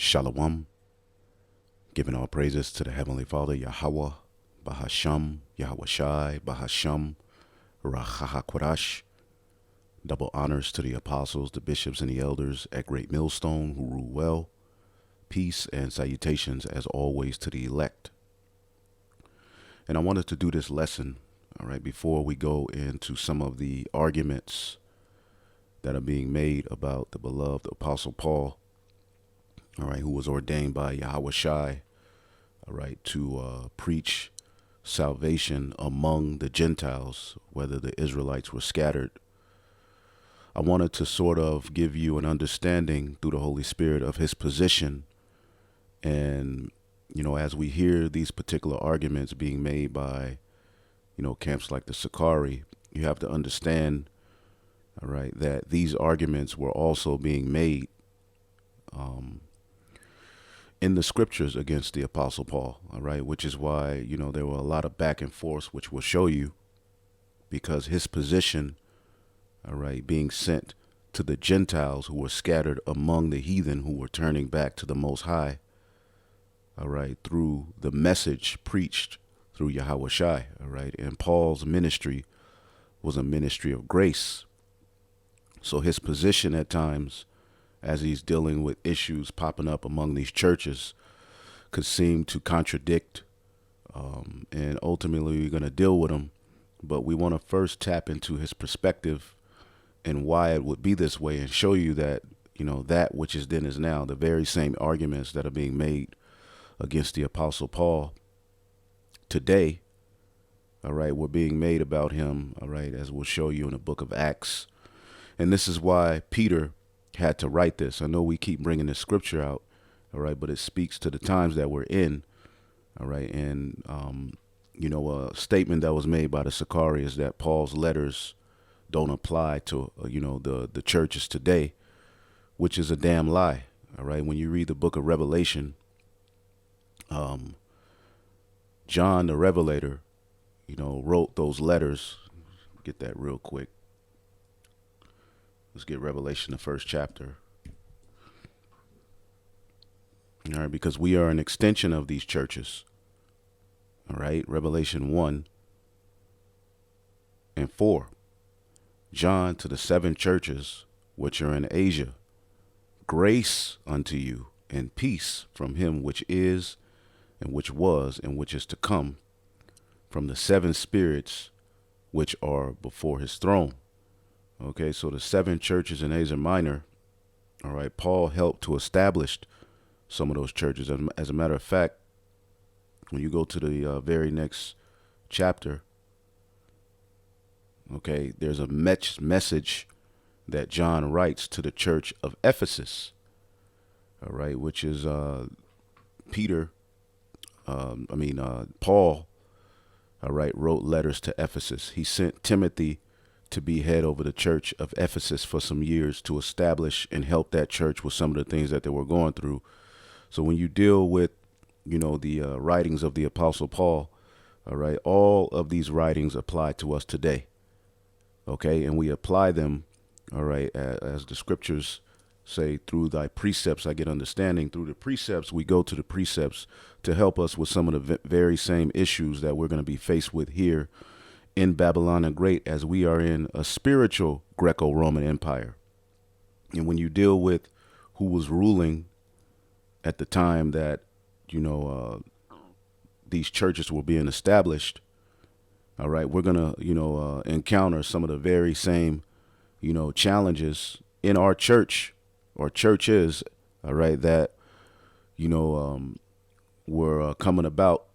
Shalom, giving all praises to the Heavenly Father, Yahweh, Bahasham, Yahweh Shai, Bahasham, Rahahakwadash. Double honors to the apostles, the bishops, and the elders at Great Millstone who rule well. Peace and salutations as always to the elect. And I wanted to do this lesson, all right, before we go into some of the arguments that are being made about the beloved Apostle Paul, all right, who was ordained by Yahweh Shai, all right, to preach salvation among the Gentiles, whether the Israelites were scattered. I wanted to sort of give you an understanding through the Holy Spirit of his position. And, you know, as we hear these particular arguments being made by, you know, camps like the Sakari, you have to understand, all right, that these arguments were also being made in the scriptures against the Apostle Paul, all right, which is why, you know, there were a lot of back and forth, which will show you, because his position, all right, being sent to the Gentiles who were scattered among the heathen who were turning back to the Most High, all right, through the message preached through Yahweh Shai, all right, and Paul's ministry was a ministry of grace. So his position at times, as he's dealing with issues popping up among these churches, could seem to contradict, and ultimately we're going to deal with him. But we want to first tap into his perspective and why it would be this way, and show you that, you know, that which is then is now, the very same arguments that are being made against the Apostle Paul today, all right, were being made about him, all right, as we'll show you in the book of Acts. And this is why Peter had to write this. I know we keep bringing this scripture out, all right, but it speaks to the times that we're in, all right. And, you know, a statement that was made by the Sakari is that Paul's letters don't apply to, you know, the churches today, which is a damn lie, all right. When you read the book of Revelation, John the Revelator, you know, wrote those letters. Get that real quick. Let's get Revelation, the first chapter. All right, because we are an extension of these churches. All right, Revelation 1 and 4. John, to the 7 churches which are in Asia, grace unto you and peace from him which is, and which was, and which is to come, from the 7 spirits which are before his throne. Okay, so the 7 churches in Asia Minor, all right, Paul helped to establish some of those churches. As a matter of fact, when you go to the very next chapter, okay, there's a message that John writes to the church of Ephesus, all right, which is Paul, all right, wrote letters to Ephesus. He sent Timothy to be head over the church of Ephesus for some years to establish and help that church with some of the things that they were going through. So when you deal with, you know, the writings of the Apostle Paul, all right, all of these writings apply to us today. Okay, and we apply them, all right, as the scriptures say, through thy precepts I get understanding. Through the precepts, we go to the precepts to help us with some of the very same issues that we're going to be faced with here in Babylon the Great, as we are in a spiritual Greco-Roman Empire. And when you deal with who was ruling at the time that, you know, these churches were being established, all right, we're going to, you know, encounter some of the very same, you know, challenges in our church or churches, all right, that, you know, were coming about,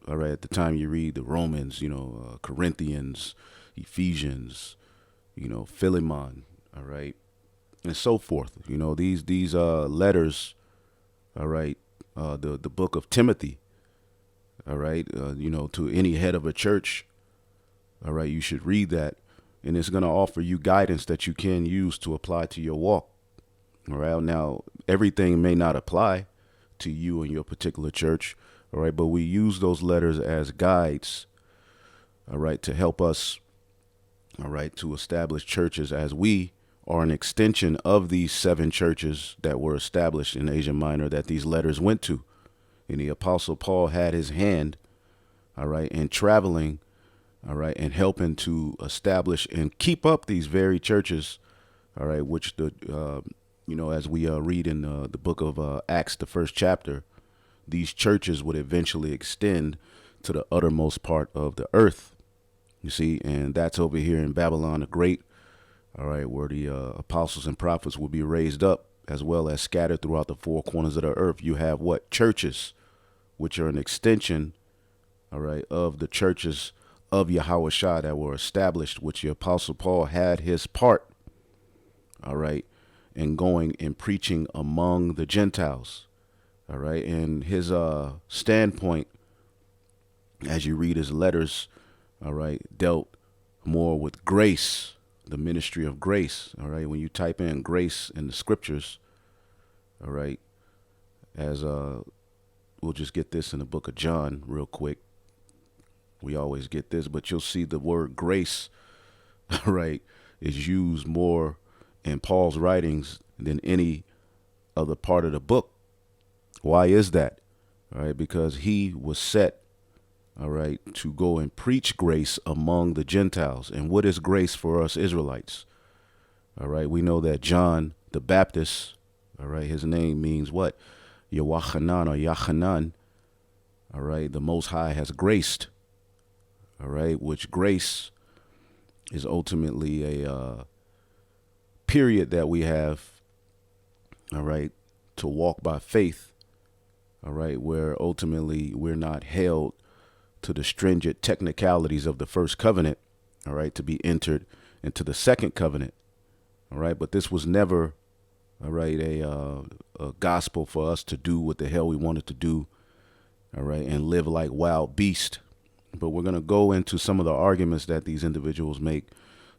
all right, at the time you read the Romans, you know, Corinthians, Ephesians, you know, Philemon, all right, and so forth. You know, these letters, all right, the book of Timothy, all right, you know, to any head of a church, all right, you should read that, and it's going to offer you guidance that you can use to apply to your walk. All right, now everything may not apply to you and your particular church, all right, but we use those letters as guides, all right, to help us, all right, to establish churches as we are an extension of these 7 churches that were established in Asia Minor that these letters went to. And the Apostle Paul had his hand, all right, in traveling, all right, and helping to establish and keep up these very churches, all right, which as we read in the book of Acts, the 1st chapter, these churches would eventually extend to the uttermost part of the earth. You see, and that's over here in Babylon the Great, all right, where the apostles and prophets will be raised up, as well as scattered throughout the 4 corners of the earth. You have what? Churches, which are an extension, all right, of the churches of Yahushua that were established, which the Apostle Paul had his part, all right, in going and preaching among the Gentiles, all right. And his standpoint, as you read his letters, all right, dealt more with grace, the ministry of grace, all right. When you type in grace in the scriptures, all right, as we'll just get this in the book of John real quick. We always get this, but you'll see the word grace, all right, is used more in Paul's writings than any other part of the book. Why is that? All right, because he was set, all right, to go and preach grace among the Gentiles. And what is grace for us Israelites? All right, we know that John the Baptist, all right, his name means what? Yawachanan or Yachanan, all right, the Most High has graced, all right, which grace is ultimately a period that we have, all right, to walk by faith, all right, where ultimately we're not held to the stringent technicalities of the first covenant, all right, to be entered into the second covenant, all right. But this was never, all right, a gospel for us to do what the hell we wanted to do, all right, and live like wild beasts. But we're going to go into some of the arguments that these individuals make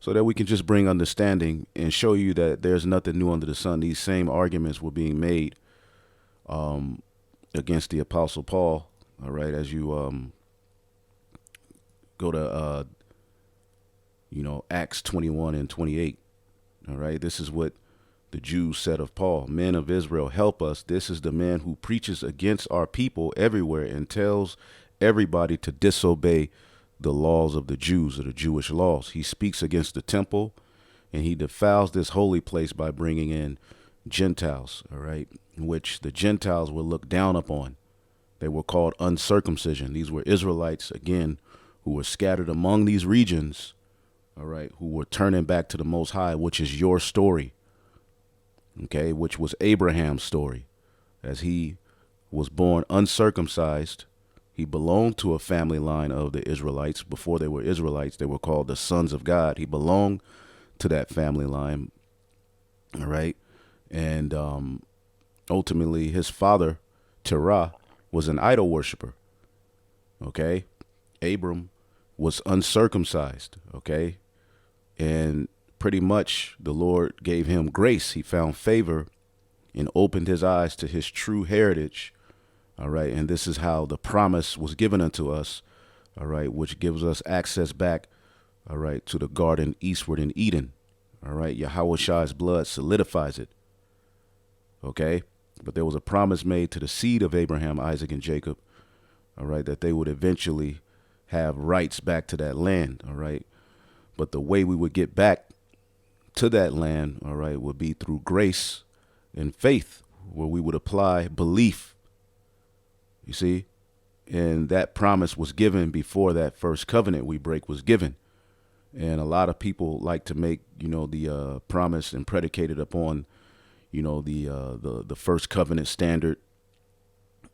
so that we can just bring understanding and show you that there's nothing new under the sun. These same arguments were being made against the Apostle Paul, all right, as you go to, Acts 21 and 28, all right. This is what the Jews said of Paul. Men of Israel, help us. This is the man who preaches against our people everywhere and tells everybody to disobey the laws of the Jews, or the Jewish laws. He speaks against the temple, and he defiles this holy place by bringing in Gentiles, all right, which the Gentiles were looked down upon. They were called uncircumcision. These were Israelites, again, who were scattered among these regions, all right, who were turning back to the Most High, which is your story, okay, which was Abraham's story, as he was born uncircumcised. He belonged to a family line of the Israelites. Before they were Israelites, they were called the sons of God. He belonged to that family line, all right? And ultimately, his father, Terah, was an idol worshiper, okay? Abram was uncircumcised, okay? And pretty much the Lord gave him grace. He found favor and opened his eyes to his true heritage, all right, and this is how the promise was given unto us, all right, which gives us access back, all right, to the garden eastward in Eden, all right. Yahushua's blood solidifies it, okay. But there was a promise made to the seed of Abraham, Isaac, and Jacob, all right, that they would eventually have rights back to that land, all right. But the way we would get back to that land, all right, would be through grace and faith, where we would apply belief. You see, and that promise was given before that first covenant we break was given. And a lot of people like to make, the promise and predicate it upon, the first covenant standard.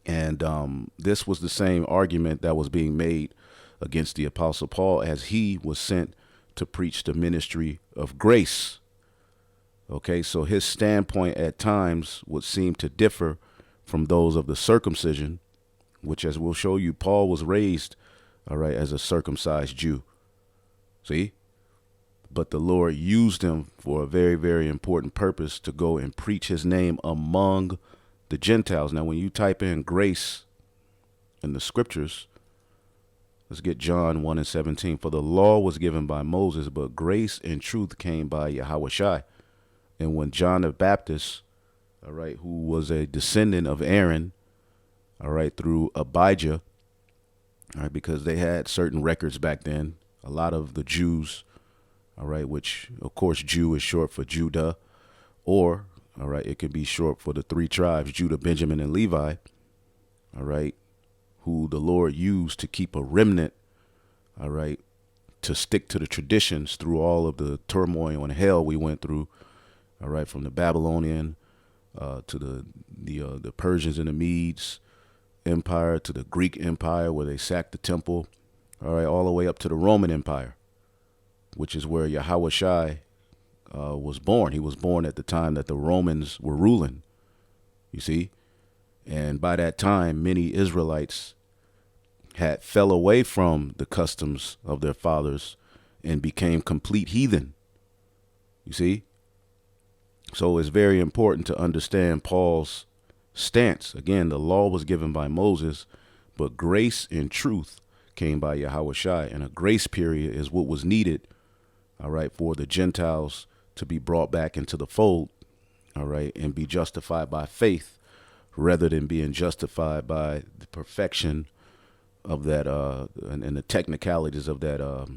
And this was the same argument that was being made against the Apostle Paul as he was sent to preach the ministry of grace. Okay, so his standpoint at times would seem to differ from those of the circumcision, which, as we'll show you, Paul was raised, all right, as a circumcised Jew. See? But the Lord used him for a very, very important purpose, to go and preach his name among the Gentiles. Now, when you type in grace in the scriptures, let's get John 1 and 17. For the law was given by Moses, but grace and truth came by Yahushua. And when John the Baptist, all right, who was a descendant of Aaron, all right, through Abijah, all right, because they had certain records back then, a lot of the Jews, all right, which of course Jew is short for Judah, or, all right, it could be short for the three tribes, Judah, Benjamin, and Levi, all right, who the Lord used to keep a remnant, all right, to stick to the traditions through all of the turmoil and hell we went through, all right, from the Babylonian to the Persians and the Medes Empire to the Greek Empire where they sacked the temple, all right, all the way up to the Roman Empire, which is where Yahushua was born. He was born at the time that the Romans were ruling, you see. And by that time, many Israelites had fell away from the customs of their fathers and became complete heathen, you see. So it's very important to understand Paul's stance. Again, the law was given by Moses, but grace and truth came by Yahushua, and a grace period is what was needed, all right, for the Gentiles to be brought back into the fold, all right, and be justified by faith rather than being justified by the perfection of that and the technicalities of that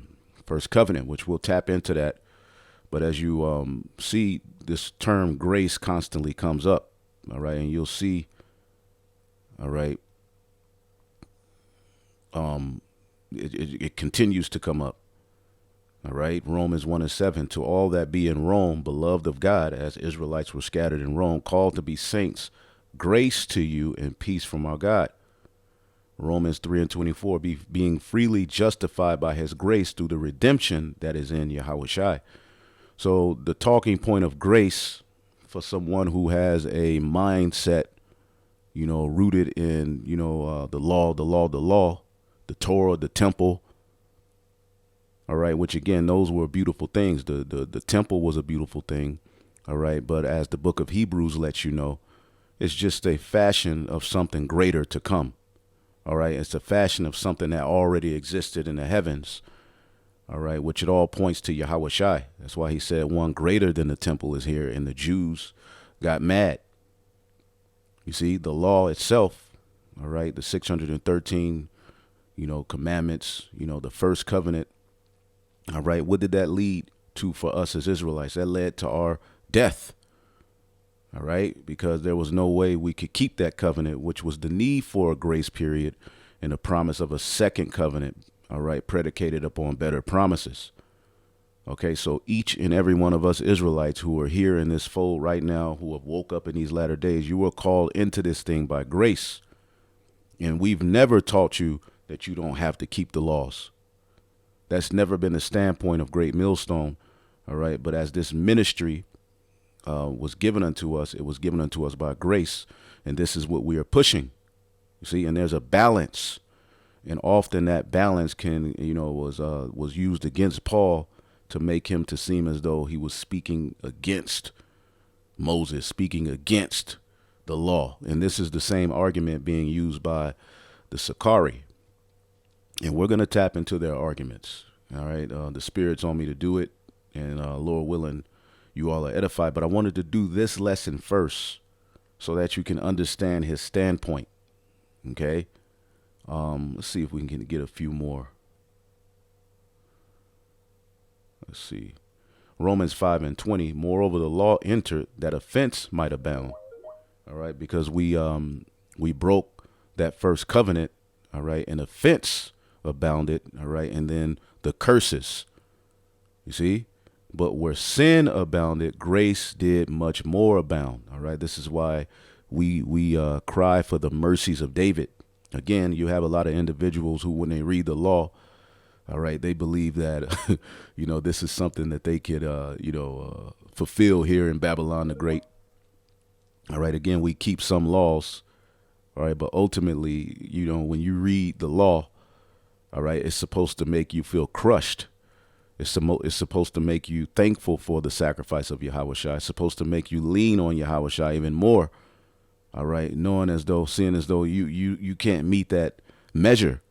first covenant, which we'll tap into that. But as you see, this term grace constantly comes up, all right, and you'll see, all right, it continues to come up, all right. Romans 1:7, to all that be in Rome, beloved of God, as Israelites were scattered in Rome, called to be saints, grace to you and peace from our God. Romans 3:24, being freely justified by his grace through the redemption that is in Yahushua. So the talking point of grace for someone who has a mindset, you know, rooted in, you know, the law, the Torah, the temple. All right. Which, again, those were beautiful things. The temple was a beautiful thing. All right. But as the book of Hebrews lets you know, it's just a fashion of something greater to come. All right. It's a fashion of something that already existed in the heavens. All right. Which it all points to Yahushua. That's why he said one greater than the temple is here. And the Jews got mad. You see, the law itself. All right. The 613, you know, commandments, you know, the first covenant. All right. What did that lead to for us as Israelites? That led to our death. All right, because there was no way we could keep that covenant, which was the need for a grace period and a promise of a second covenant, all right, predicated upon better promises. Okay, so each and every one of us Israelites who are here in this fold right now, who have woke up in these latter days, you were called into this thing by grace. And we've never taught you that you don't have to keep the laws. That's never been the standpoint of Great Millstone, all right, but as this ministry was given unto us, it was given unto us by grace, and this is what we are pushing. You see, and there's a balance, and often that balance can, you know, was used against Paul to make him to seem as though he was speaking against Moses, speaking against the law, and this is the same argument being used by the Sakari, and we're going to tap into their arguments. All right, the Spirit's on me to do it, and Lord willing, you all are edified, but I wanted to do this lesson first so that you can understand his standpoint. Okay. Let's see if we can get a few more. Let's see. Romans 5:20. Moreover, the law entered that offense might abound. All right. Because we broke that first covenant. All right. And offense abounded. All right. And then the curses, you see. But where sin abounded, grace did much more abound. All right. This is why we cry for the mercies of David. Again, you have a lot of individuals who, when they read the law, all right, they believe that, you know, this is something that they could, fulfill here in Babylon the Great. All right. Again, we keep some laws. All right. But ultimately, you know, when you read the law, all right, it's supposed to make you feel crushed. It's supposed to make you thankful for the sacrifice of Yahushua. It's supposed to make you lean on Yahushua even more. All right. Seeing as though you can't meet that measure.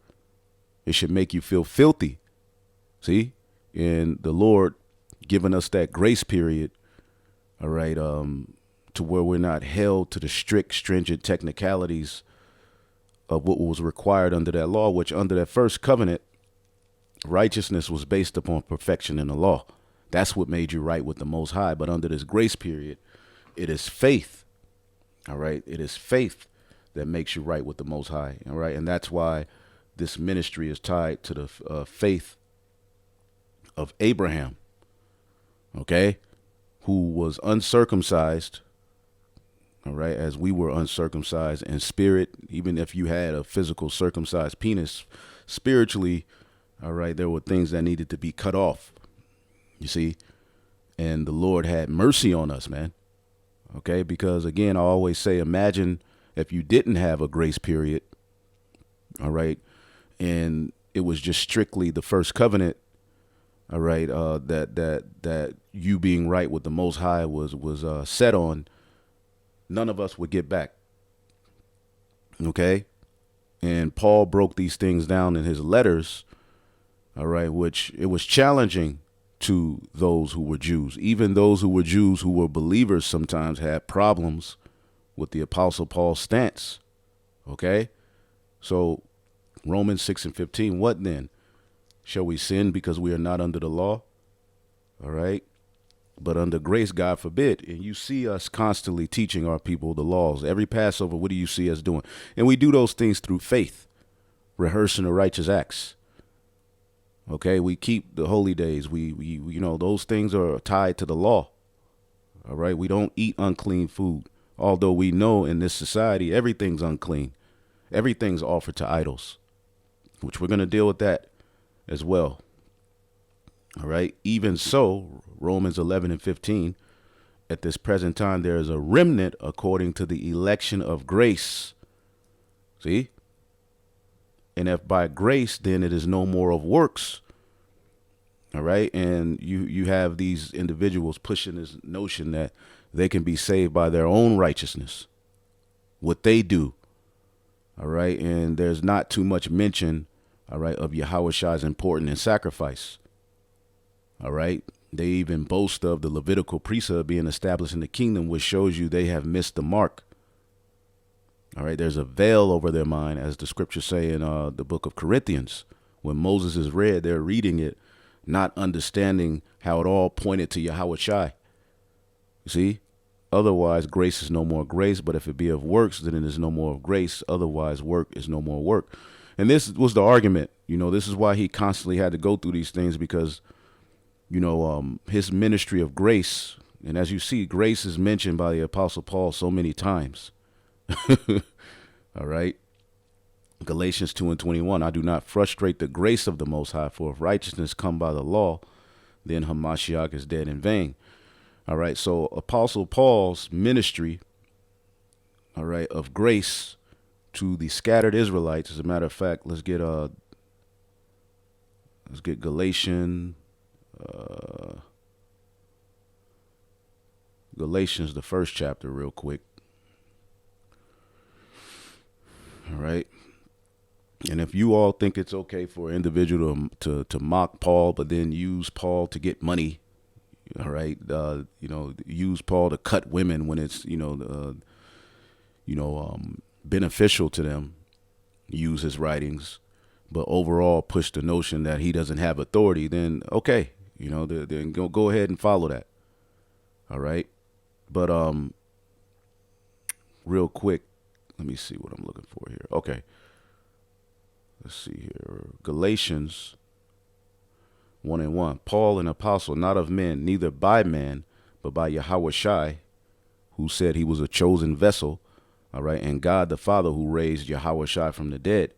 It should make you feel filthy. See? And the Lord giving us that grace period, All right. To where we're not held to the strict, stringent technicalities of what was required under that law, which under that first covenant, righteousness was based upon perfection in the law. That's what made you right with the Most High. But under this grace period, it is faith. All right. It is faith that makes you right with the Most High. All right. And that's why this ministry is tied to the faith of Abraham. Okay. Who was uncircumcised. All right. As we were uncircumcised in spirit, even if you had a physical circumcised penis, spiritually, all right, there were things that needed to be cut off. You see, and the Lord had mercy on us, man. Okay. Because again, I always say, imagine if you didn't have a grace period. All right. And it was just strictly the first covenant. All right. That you being right with the Most High was set on. None of us would get back. Okay. And Paul broke these things down in his letters. All right. Which it was challenging to those who were Jews. Even those who were Jews who were believers sometimes had problems with the Apostle Paul's stance. Okay. So Romans 6:15, what then? Shall we sin because we are not under the law? All right. But under grace, God forbid. And you see us constantly teaching our people the laws. Every Passover, what do you see us doing? And we do those things through faith, rehearsing the righteous acts. Okay, we keep the holy days. We those things are tied to the law. All right, we don't eat unclean food. Although we know in this society, everything's unclean. Everything's offered to idols, which we're going to deal with that as well. All right. Even so, Romans 11:15, at this present time, there is a remnant according to the election of grace. See? And if by grace, then it is no more of works. All right. And you have these individuals pushing this notion that they can be saved by their own righteousness, what they do. All right. And there's not too much mention, all right, of Yahushai's importance in sacrifice. All right. They even boast of the Levitical priesthood being established in the kingdom, which shows you they have missed the mark. All right. There's a veil over their mind, as the scriptures say in the book of Corinthians. When Moses is read, they're reading it, not understanding how it all pointed to Yahushai. You see, otherwise grace is no more grace. But if it be of works, then it is no more of grace. Otherwise work is no more work. And this was the argument. This is why he constantly had to go through these things, because his ministry of grace. And as you see, grace is mentioned by the Apostle Paul so many times. All right. Galatians 2:21, I do not frustrate the grace of the Most High, for if righteousness come by the law, then Hamashiach is dead in vain. All right. So Apostle Paul's ministry, all right, of grace to the scattered Israelites. As a matter of fact, let's get Galatians, the first chapter, real quick. All right. And if you all think it's okay for an individual to mock Paul, but then use Paul to get money, all right, use Paul to cut women when it's, beneficial to them, use his writings, but overall push the notion that he doesn't have authority, then okay, then go ahead and follow that. All right. But real quick, let me see what I'm looking for here. Okay. Let's see here. Galatians 1:1. Paul, an apostle, not of men, neither by man, but by Yahushai, who said he was a chosen vessel. All right. And God the Father, who raised Yahushai from the dead.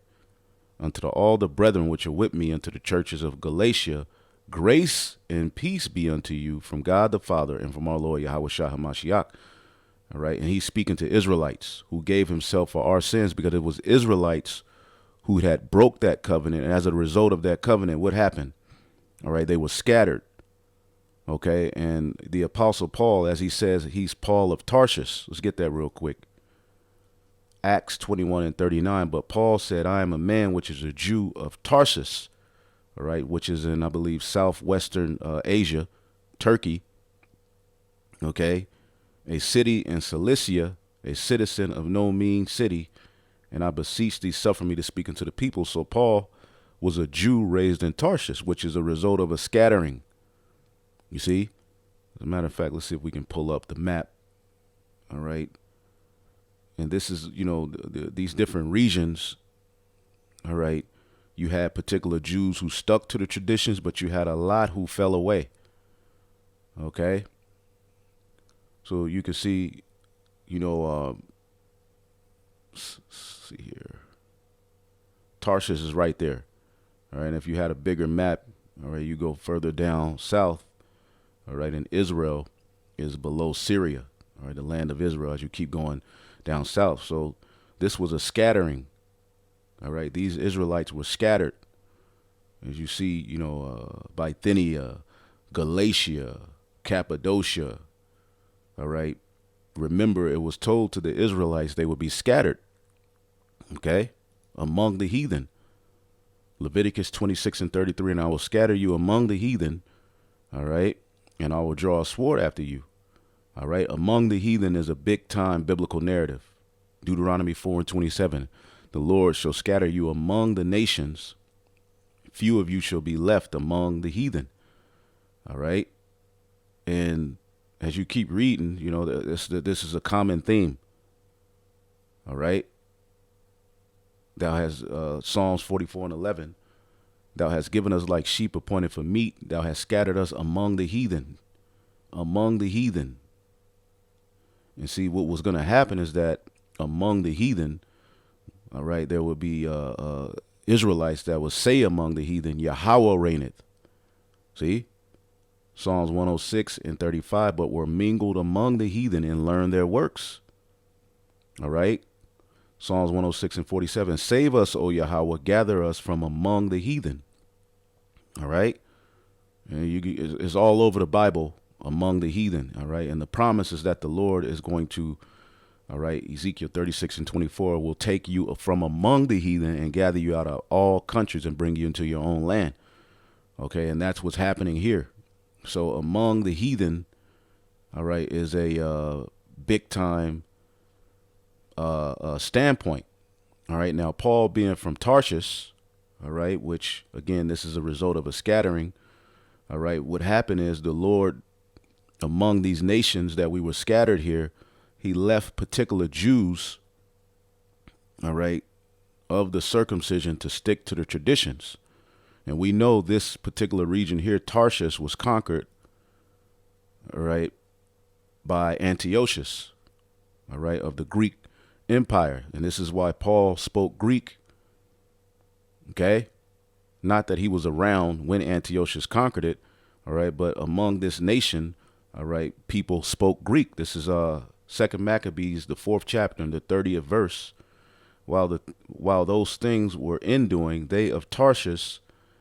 Unto all the brethren which are with me, unto the churches of Galatia, grace and peace be unto you from God the Father and from our Lord Yahushua HaMashiach. All right. And he's speaking to Israelites who gave himself for our sins, because it was Israelites who had broke that covenant. And as a result of that covenant, what happened? All right. They were scattered. OK. And the Apostle Paul, as he says, he's Paul of Tarshish. Let's get that real quick. Acts 21:39. But Paul said, I am a man which is a Jew of Tarsus. All right. Which is in, I believe, southwestern Asia, Turkey. Okay. A city in Cilicia, a citizen of no mean city, and I beseech thee, suffer me to speak unto the people. So Paul was a Jew raised in Tarshish, which is a result of a scattering. You see? As a matter of fact, let's see if we can pull up the map. All right. And this is, these different regions. All right. You had particular Jews who stuck to the traditions, but you had a lot who fell away. Okay. So you can see, let's see here. Tarshish is right there. All right. And if you had a bigger map, all right, you go further down south. All right. And Israel is below Syria. All right. The land of Israel as you keep going down south. So this was a scattering. All right. These Israelites were scattered. As you see, Bithynia, Galatia, Cappadocia. All right. Remember, it was told to the Israelites they would be scattered. Okay. Among the heathen. Leviticus 26:33, and I will scatter you among the heathen. All right. And I will draw a sword after you. All right. Among the heathen is a big time biblical narrative. Deuteronomy 4:27. The Lord shall scatter you among the nations. Few of you shall be left among the heathen. All right. And as you keep reading, this is a common theme. All right. Thou hast Psalms 44:11. Thou hast given us like sheep appointed for meat. Thou hast scattered us among the heathen. Among the heathen. And see, what was going to happen is that among the heathen, all right, there would be Israelites that would say among the heathen, Yahweh reigneth. See? Psalms 106:35, but were mingled among the heathen and learned their works. All right? Psalms 106:47, save us, O Yahweh, gather us from among the heathen. All right? And it's all over the Bible, among the heathen. All right? And the promise is that the Lord is going to, all right, Ezekiel 36:24, will take you from among the heathen and gather you out of all countries and bring you into your own land. Okay? And that's what's happening here. So among the heathen, all right, is a big time standpoint. All right. Now, Paul being from Tarshish, all right, which, again, this is a result of a scattering. All right. What happened is the Lord, among these nations that we were scattered here, he left particular Jews, all right, of the circumcision to stick to the traditions. And we know this particular region here, Tarshish, was conquered, all right, by Antiochus, all right, of the Greek Empire. And this is why Paul spoke Greek, okay? Not that he was around when Antiochus conquered it, all right, but among this nation, all right, people spoke Greek. This is 2 Maccabees, the 4th chapter, and the 30th verse. While those things were enduing, they of Tarshish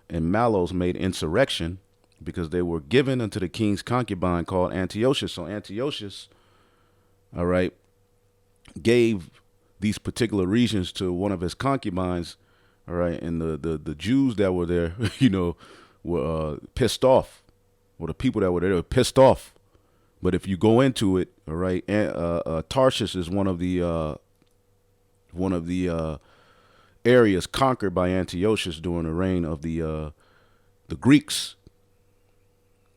and Malos made insurrection because they were given unto the king's concubine called Antiochus. So Antiochus, all right, gave these particular regions to one of his concubines, all right, and the Jews that were there, were pissed off, or the people that were there were pissed off. But if you go into it, all right, Tarshish is one of the areas conquered by Antiochus during the reign of the Greeks.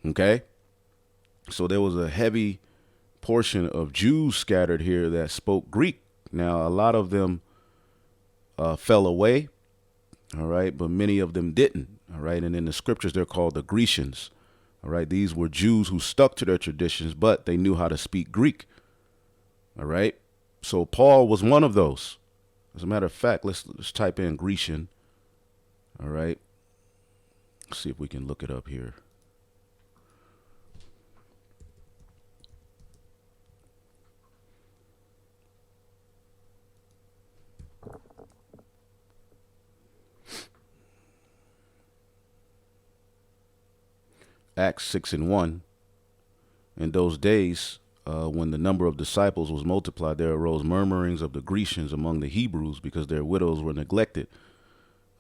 Okay, so there was a heavy portion of Jews scattered here that spoke Greek. Now, a lot of them fell away, all right, but many of them didn't, all right. And in the scriptures, they're called the Grecians, all right. These were Jews who stuck to their traditions, but they knew how to speak Greek, all right. So Paul was one of those. As a matter of fact, let's type in Grecian, all right. Let's see if we can look it up here. Acts 6:1. In those days, when the number of disciples was multiplied, there arose murmurings of the Grecians among the Hebrews because their widows were neglected.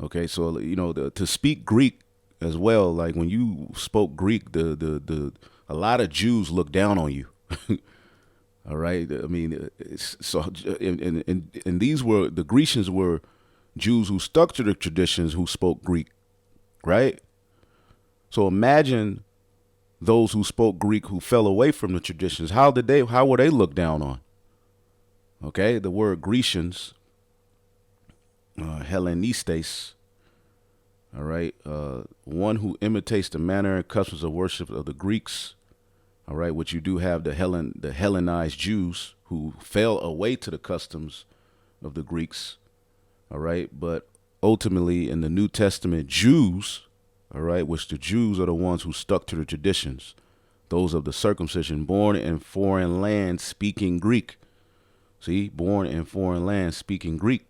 Okay, so to speak Greek as well, like when you spoke Greek, a lot of Jews looked down on you. All right. I mean, and these were, the Grecians were Jews who stuck to the traditions, who spoke Greek, right? So imagine those who spoke Greek who fell away from the traditions. How were they looked down on? Okay. The word Grecians, Hellenistes, all right. One who imitates the manner and customs of worship of the Greeks. All right, which you do have the Hellenized Jews who fell away to the customs of the Greeks. All right, but ultimately in the New Testament, Jews, all right, which the Jews are the ones who stuck to the traditions, those of the circumcision, born in foreign lands speaking Greek. See, born in foreign lands speaking Greek.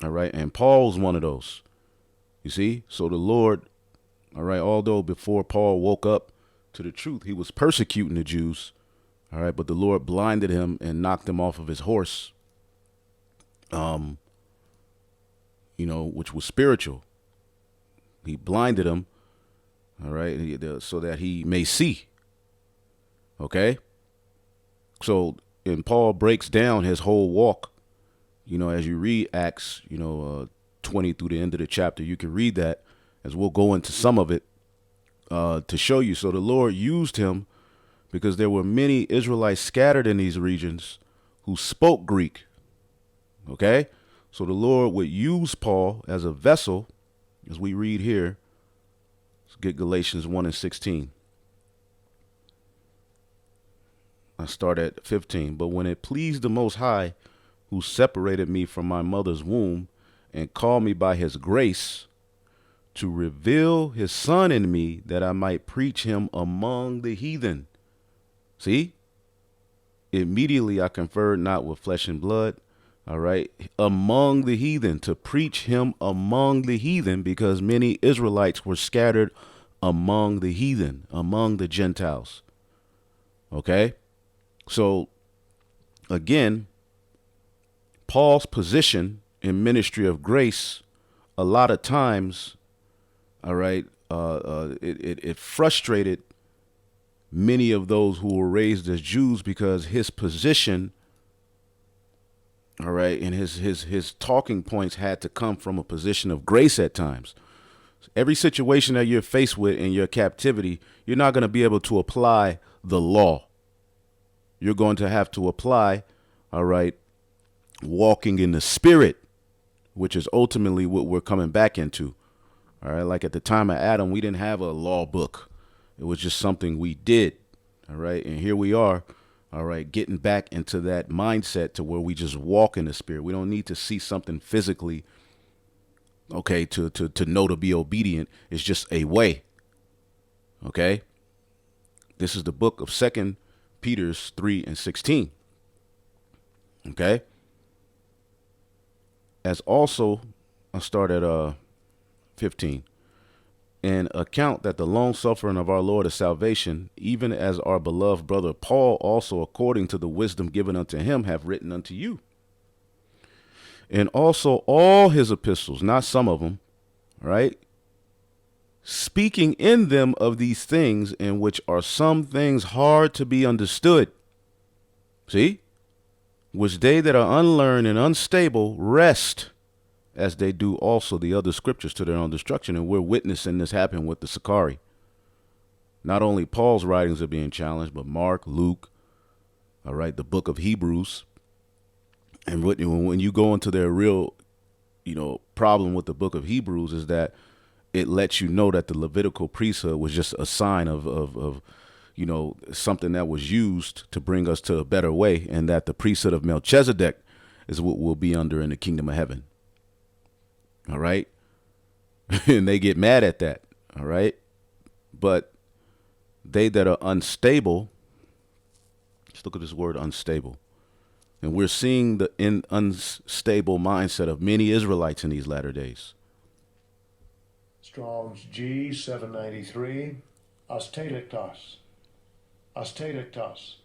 All right, and Paul's one of those. You see, so the Lord, all right, although before Paul woke up to the truth, he was persecuting the Jews, all right, but the Lord blinded him and knocked him off of his horse, which was spiritual. He blinded him, all right, so that he may see. Okay, so and Paul breaks down his whole walk. As you read Acts, 20 through the end of the chapter, you can read that, as we'll go into some of it. To show you. So the Lord used him because there were many Israelites scattered in these regions who spoke Greek. Okay? So the Lord would use Paul as a vessel, as we read here. Let's get Galatians 1:16. I start at 15. But when it pleased the Most High, who separated me from my mother's womb and called me by his grace, to reveal his son in me, that I might preach him among the heathen. See? Immediately I conferred not with flesh and blood, all right, among the heathen, to preach him among the heathen, because many Israelites were scattered among the heathen, among the Gentiles. Okay? So, again, Paul's position in ministry of grace, a lot of times, all right, it frustrated many of those who were raised as Jews, because his position, all right, and his talking points had to come from a position of grace at times. Every situation that you're faced with in your captivity, you're not going to be able to apply the law. You're going to have to apply, all right, walking in the Spirit, which is ultimately what we're coming back into. All right, like at the time of Adam, we didn't have a law book. It was just something we did. All right, and here we are, all right, getting back into that mindset to where we just walk in the Spirit. We don't need to see something physically, okay, to know to be obedient. It's just a way. Okay, this is the book of 2 Peter 3:16. Okay, as also, I start at 15. And account that the long suffering of our Lord is salvation, even as our beloved brother Paul also, according to the wisdom given unto him, have written unto you. And also all his epistles, not some of them, right? Speaking in them of these things, in which are some things hard to be understood. See? Which they that are unlearned and unstable rest, as they do also the other scriptures, to their own destruction. And we're witnessing this happen with the Sicarii. Not only Paul's writings are being challenged, but Mark, Luke, all right, the book of Hebrews. And when you go into their real, problem with the book of Hebrews is that it lets you know that the Levitical priesthood was just a sign of something that was used to bring us to a better way, and that the priesthood of Melchizedek is what we'll be under in the kingdom of heaven. All right. And they get mad at that. All right. But they that are unstable, let's look at this word unstable. And we're seeing the unstable mindset of many Israelites in these latter days. Strong's G 793, astelectos. Astelectos.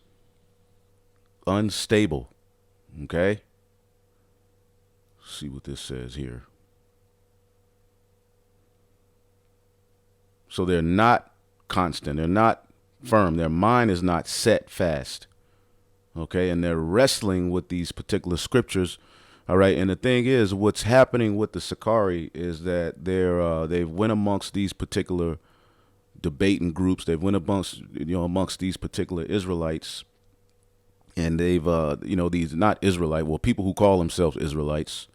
Unstable. Okay. Let's see what this says here. So they're not constant. They're not firm. Their mind is not set fast. Okay, and they're wrestling with these particular scriptures. All right, and the thing is, what's happening with the Sakari is that they've went amongst these particular debating groups. They've went amongst these particular Israelites, and they've these not Israelite, well, people who call themselves Israelites,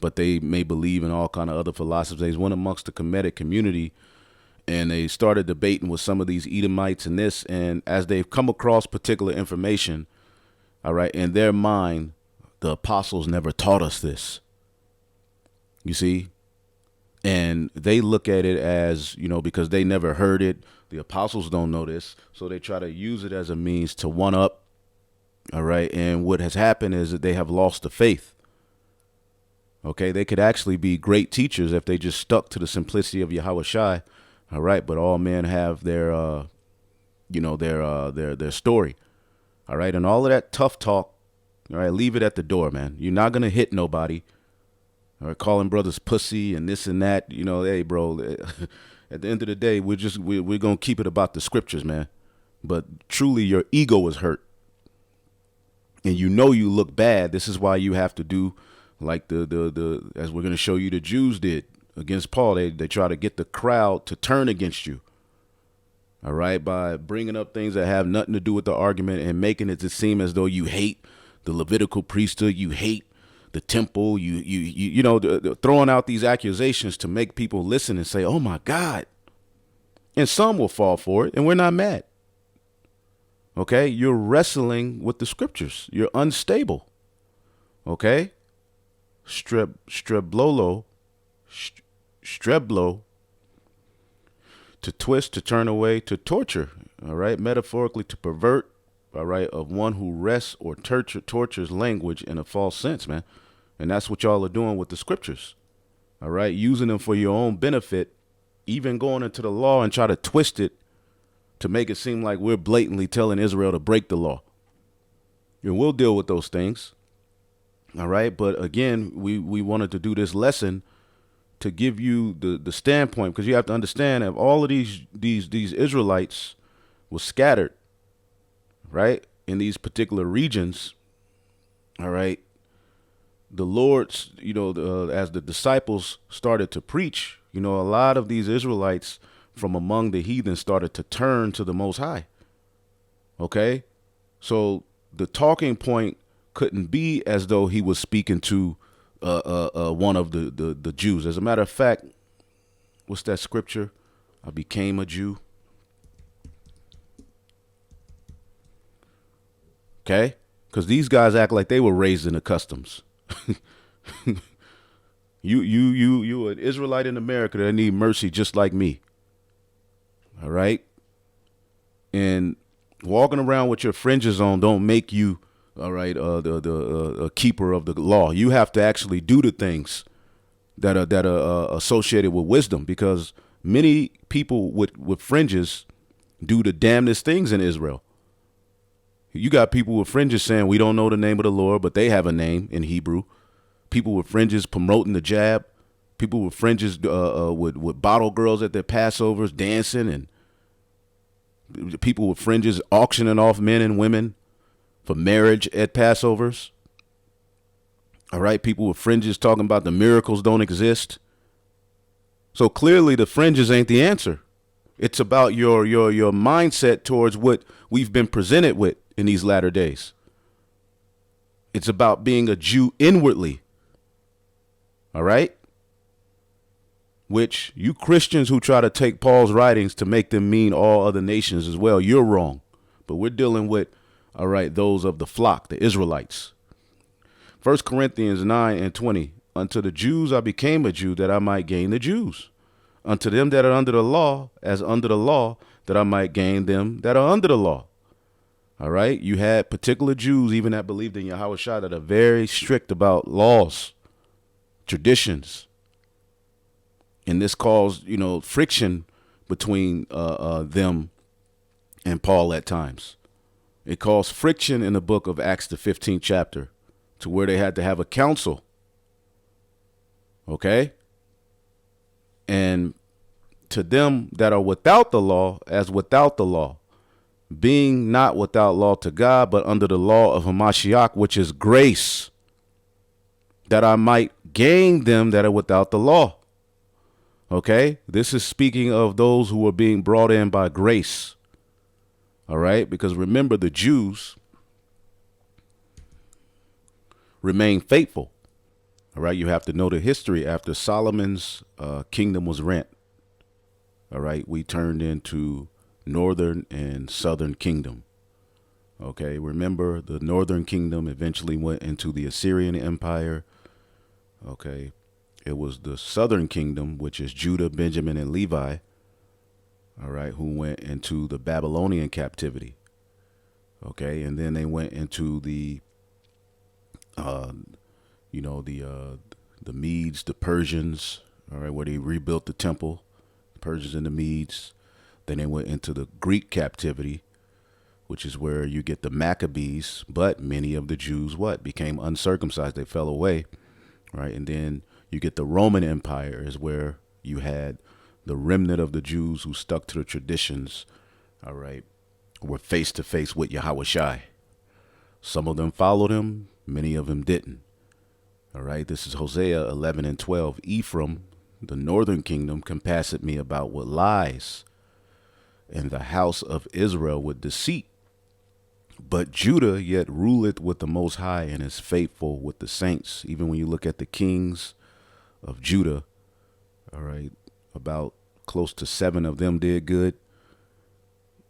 but they may believe in all kind of other philosophies. They went amongst the Kemetic community, and they started debating with some of these Edomites and this, and as they've come across particular information, all right, in their mind, the apostles never taught us this. You see? And they look at it as, because they never heard it, the apostles don't know this, so they try to use it as a means to one up. All right. And what has happened is that they have lost the faith. Okay. They could actually be great teachers if they just stuck to the simplicity of Yahweh Shai. All right. But all men have their story. All right. And all of that tough talk. All right. Leave it at the door, man. You're not going to hit nobody. All right. Calling brothers pussy and this and that. Hey, bro, at the end of the day, we're going to keep it about the scriptures, man. But truly, your ego is hurt. And you look bad. This is why you have to do like the as we're going to show you the Jews did against Paul. They try to get the crowd to turn against you. All right. By bringing up things that have nothing to do with the argument and making it to seem as though you hate the Levitical priesthood. You hate the temple. Throwing out these accusations to make people listen and say, oh, my God. And some will fall for it. And we're not mad. Okay, you're wrestling with the scriptures. You're unstable. Okay, streblo, to twist, to turn away, to torture. All right, metaphorically, to pervert. All right, of one who wrests or tortures language in a false sense, man. And that's what y'all are doing with the scriptures. All right, using them for your own benefit, even going into the law and try to twist it to make it seem like we're blatantly telling Israel to break the law. And we'll deal with those things. All right. But again, we wanted to do this lesson to give you the standpoint, because you have to understand that all of these Israelites were scattered, right, in these particular regions. All right. The Lord's, as the disciples started to preach, a lot of these Israelites from among the heathen started to turn to the Most High. Okay, so the talking point couldn't be as though he was speaking to one of the Jews. As a matter of fact, what's that scripture? I became a Jew. Okay, because these guys act like they were raised in the customs. You an Israelite in America that need mercy just like me. All right. And walking around with your fringes on don't make you, all right, the keeper of the law. You have to actually do the things that are associated with wisdom, because many people with fringes do the damnedest things in Israel. You got people with fringes saying we don't know the name of the Lord, but they have a name in Hebrew. People with fringes promoting the jab. People with fringes with bottle girls at their Passovers dancing, and people with fringes auctioning off men and women for marriage at Passovers. All right, people with fringes talking about the miracles don't exist. So clearly the fringes ain't the answer. It's about your mindset towards what we've been presented with in these latter days. It's about being a Jew inwardly. All right? Which you Christians who try to take Paul's writings to make them mean all other nations as well, you're wrong. But we're dealing with, all right, those of the flock, the Israelites. 1 Corinthians 9:20. Unto the Jews I became a Jew, that I might gain the Jews. Unto them that are under the law, as under the law, that I might gain them that are under the law. All right. You had particular Jews, even that believed in Yahweh Shai, that are very strict about laws, traditions. And this caused, friction between them and Paul at times. It caused friction in the book of Acts, the 15th chapter, to where they had to have a council. Okay. And to them that are without the law, as without the law, being not without law to God, but under the law of Hamashiach, which is grace, that I might gain them that are without the law. Okay, this is speaking of those who are being brought in by grace. All right, because remember, the Jews remain faithful. All right, you have to know the history. After Solomon's kingdom was rent, all right, we turned into northern and southern kingdom. Okay, remember, the northern kingdom eventually went into the Assyrian Empire. Okay, it was the southern kingdom, which is Judah, Benjamin, and Levi, all right, who went into the Babylonian captivity. Okay, and then they went into the the Medes, the Persians, all right, where they rebuilt the temple, the Persians and the Medes. Then they went into the Greek captivity, which is where you get the Maccabees. But many of the Jews, became uncircumcised. They fell away, right? And then you get the Roman Empire, is where you had the remnant of the Jews who stuck to the traditions, all right, were face to face with Yahweh Shai. Some of them followed him, many of them didn't. All right, this is Hosea 11 and 12. Ephraim, the northern kingdom, compasseth me about with lies, and the house of Israel with deceit. But Judah yet ruleth with the Most High and is faithful with the saints. Even when you look at the kings of Judah, all right, about close to 7 of them did good.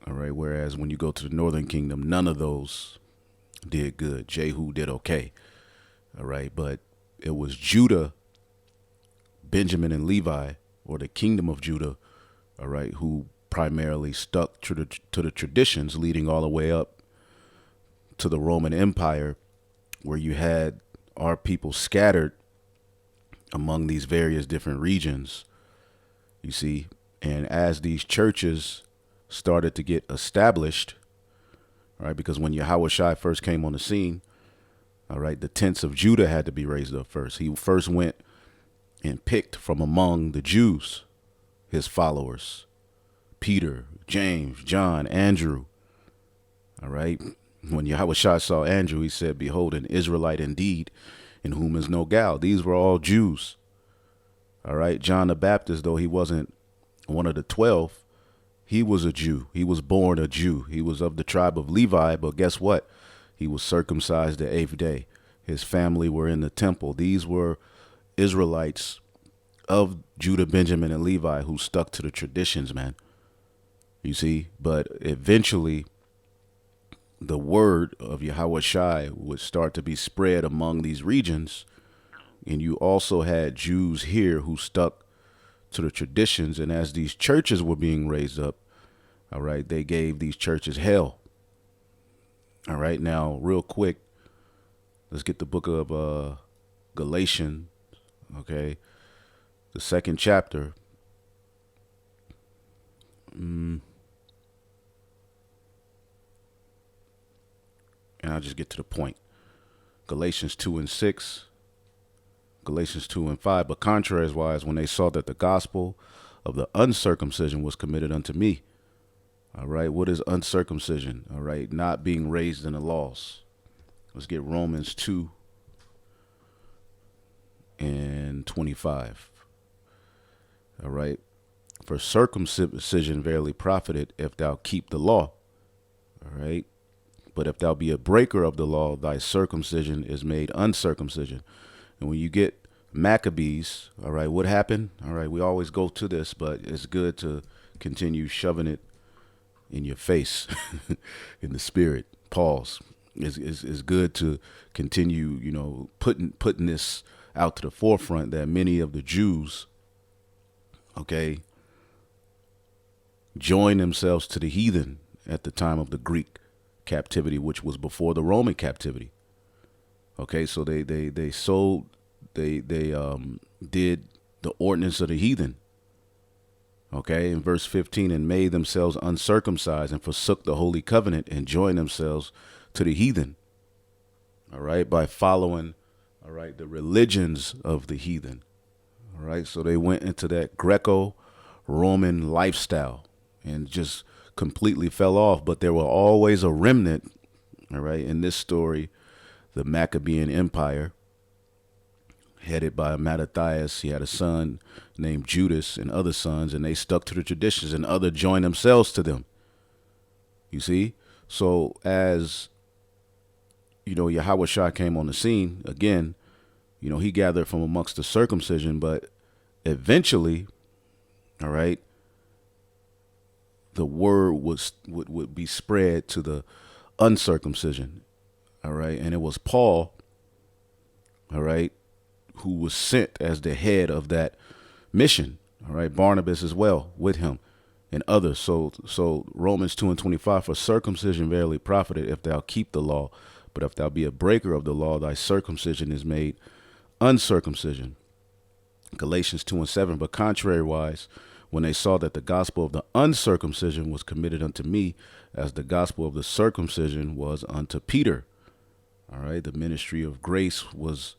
All right, whereas when you go to the northern kingdom, none of those did good. Jehu did okay. All right, but it was Judah, Benjamin, and Levi, or the kingdom of Judah, all right, who primarily stuck to the traditions, leading all the way up to the Roman Empire, where you had our people scattered among these various different regions, you see. And as these churches started to get established, all right, because when Yahweh Shai first came on the scene, all right, the tents of Judah had to be raised up first. He first went and picked from among the Jews, his followers, Peter, James, John, Andrew. All right. When Yahweh Shai saw Andrew, he said, behold, an Israelite indeed, in whom is no guile. These were all Jews. All right. John the Baptist, though he wasn't one of the 12, he was a Jew. He was born a Jew. He was of the tribe of Levi, but guess what? He was circumcised the 8th day. His family were in the temple. These were Israelites of Judah, Benjamin, and Levi who stuck to the traditions, man. You see, but eventually the word of Yahweh Shai would start to be spread among these regions. And you also had Jews here who stuck to the traditions. And as these churches were being raised up, all right, they gave these churches hell. All right, now real quick, let's get the book of Galatians, okay, the 2nd chapter. And I'll just get to the point. Galatians 2 and 6, Galatians 2 and 5. But contrariwise, when they saw that the gospel of the uncircumcision was committed unto me. All right, what is uncircumcision? All right, not being raised in the laws. Let's get Romans 2 and 25. All right, for circumcision verily profited if thou keep the law. All right, but if thou be a breaker of the law, thy circumcision is made uncircumcision. And when you get Maccabees, all right, what happened? All right, we always go to this, but it's good to continue shoving it in your face, in the spirit. Pause. It's good to continue, putting this out to the forefront that many of the Jews, okay, joined themselves to the heathen at the time of the Greek captivity, which was before the Roman captivity. Okay, so they did the ordinance of the heathen. Okay, in verse 15, and made themselves uncircumcised and forsook the holy covenant and joined themselves to the heathen. All right, by following, all right, the religions of the heathen. All right, so they went into that Greco-Roman lifestyle and just completely fell off, but there were always a remnant. All right. In this story, the Maccabean Empire, headed by Mattathias, he had a son named Judas and other sons, and they stuck to the traditions, and other joined themselves to them. You see? So as, Yahweh Shah came on the scene again, he gathered from amongst the circumcision, but eventually, all right, the word would be spread to the uncircumcision. All right. And it was Paul, all right, who was sent as the head of that mission. All right. Barnabas as well with him and others. So Romans 2:25, for circumcision verily profited if thou keep the law. But if thou be a breaker of the law, thy circumcision is made uncircumcision. Galatians 2:7, but contrariwise, when they saw that the gospel of the uncircumcision was committed unto me, as the gospel of the circumcision was unto Peter. All right. The ministry of grace was,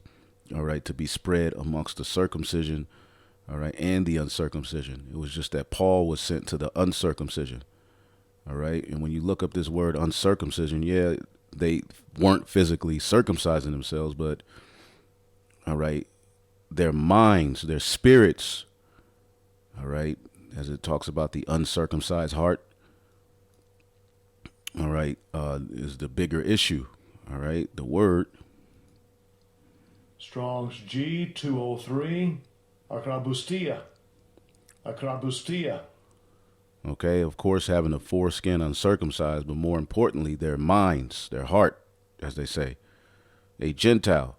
all right, to be spread amongst the circumcision, all right, and the uncircumcision. It was just that Paul was sent to the uncircumcision. All right. And when you look up this word uncircumcision, yeah, they weren't physically circumcising themselves, but, all right, their minds, their spirits, all right, as it talks about the uncircumcised heart, all right, is the bigger issue. All right, the word. Strong's G 203. Akrabustia. Akrabustia. Okay, of course, having a foreskin uncircumcised, but more importantly, their minds, their heart, as they say, a Gentile.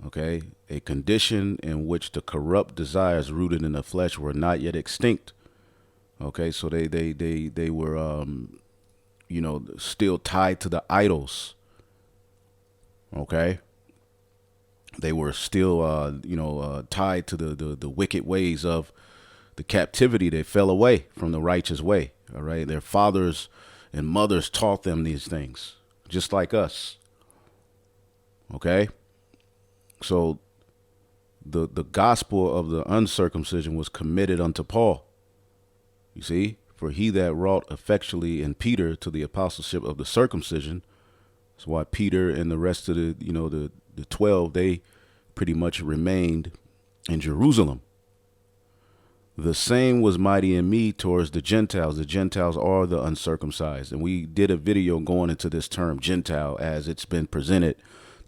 Okay, a condition in which the corrupt desires rooted in the flesh were not yet extinct. Okay, so they were, still tied to the idols. Okay, they were still, tied to the wicked ways of the captivity. They fell away from the righteous way. All right, their fathers and mothers taught them these things, just like us. Okay, so the gospel of the uncircumcision was committed unto Paul. You see, for he that wrought effectually in Peter to the apostleship of the circumcision. That's why Peter and the rest of the 12, they pretty much remained in Jerusalem. The same was mighty in me towards the Gentiles. The Gentiles are the uncircumcised. And we did a video going into this term Gentile as it's been presented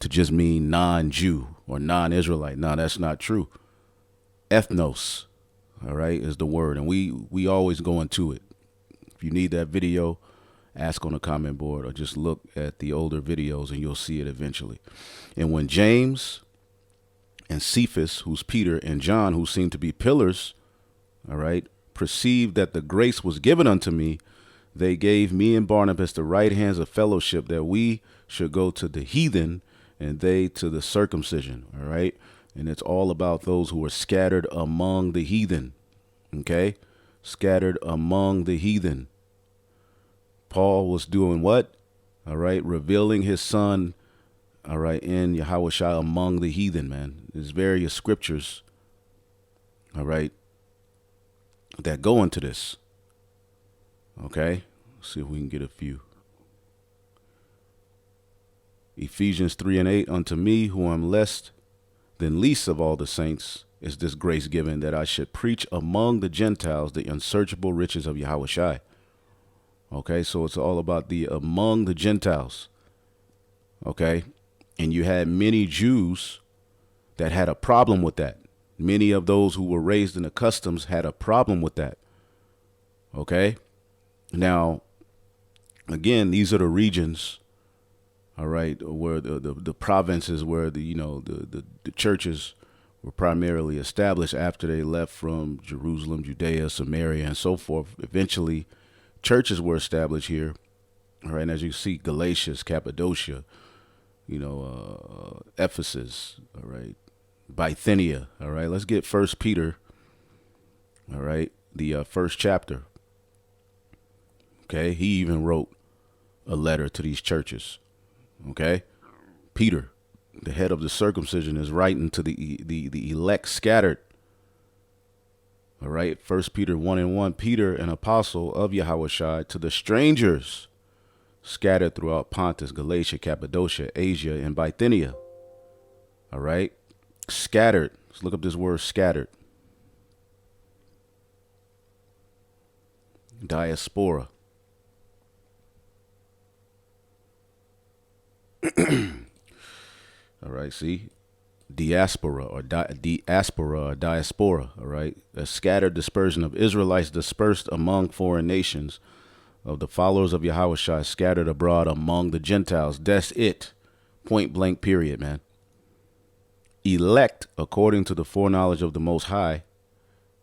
to just mean non-Jew or non-Israelite. No, that's not true. Ethnos, all right, is the word. And we always go into it. If you need that video, ask on the comment board or just look at the older videos and you'll see it eventually. And when James and Cephas, who's Peter, and John, who seem to be pillars, all right, perceived that the grace was given unto me, they gave me and Barnabas the right hands of fellowship, that we should go to the heathen and they to the circumcision. All right. And it's all about those who are scattered among the heathen. Okay. Scattered among the heathen. Paul was doing what? All right. Revealing his son. All right. In Yahweh Shai among the heathen, man. There's various scriptures. All right. That go into this. Okay. Let's see if we can get a few. Ephesians 3:8, unto me, who am less than least of all the saints, is this grace given, that I should preach among the Gentiles the unsearchable riches of Yahweh Shai. Okay, so it's all about the among the Gentiles. Okay, and you had many Jews that had a problem with that. Many of those who were raised in the customs had a problem with that. Okay, now, again, these are the regions, all right, where the provinces where the churches were primarily established after they left from Jerusalem, Judea, Samaria, and so forth. Eventually, churches were established here. All right, and as you see, Galatia, Cappadocia, Ephesus, all right, Bithynia, all right. Let's get 1 Peter, all right, the first chapter. Okay, he even wrote a letter to these churches. Okay, Peter, the head of the circumcision, is writing to the elect scattered. All right. 1 Peter 1:1, Peter, an apostle of Yahushua, to the strangers scattered throughout Pontus, Galatia, Cappadocia, Asia, and Bithynia. All right. Scattered. Let's look up this word scattered. Diaspora. All right. See? Diaspora or diaspora. All right. A scattered dispersion of Israelites dispersed among foreign nations, of the followers of Yahushua scattered abroad among the Gentiles. That's it. Point blank, period, man. Elect according to the foreknowledge of the Most High,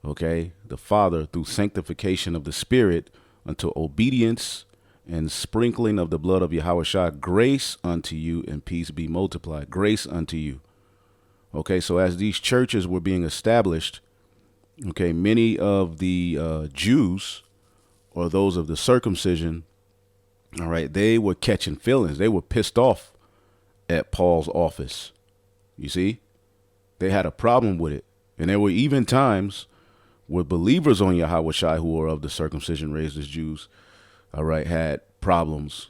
okay, the Father, through sanctification of the Spirit unto obedience and sprinkling of the blood of Yahushua, grace unto you and peace be multiplied. Grace unto you. Okay, so as these churches were being established, okay, many of the Jews or those of the circumcision, all right, they were catching feelings. They were pissed off at Paul's office. You see, they had a problem with it. And there were even times where believers on Yahushua who were of the circumcision raised as Jews, all right, had problems,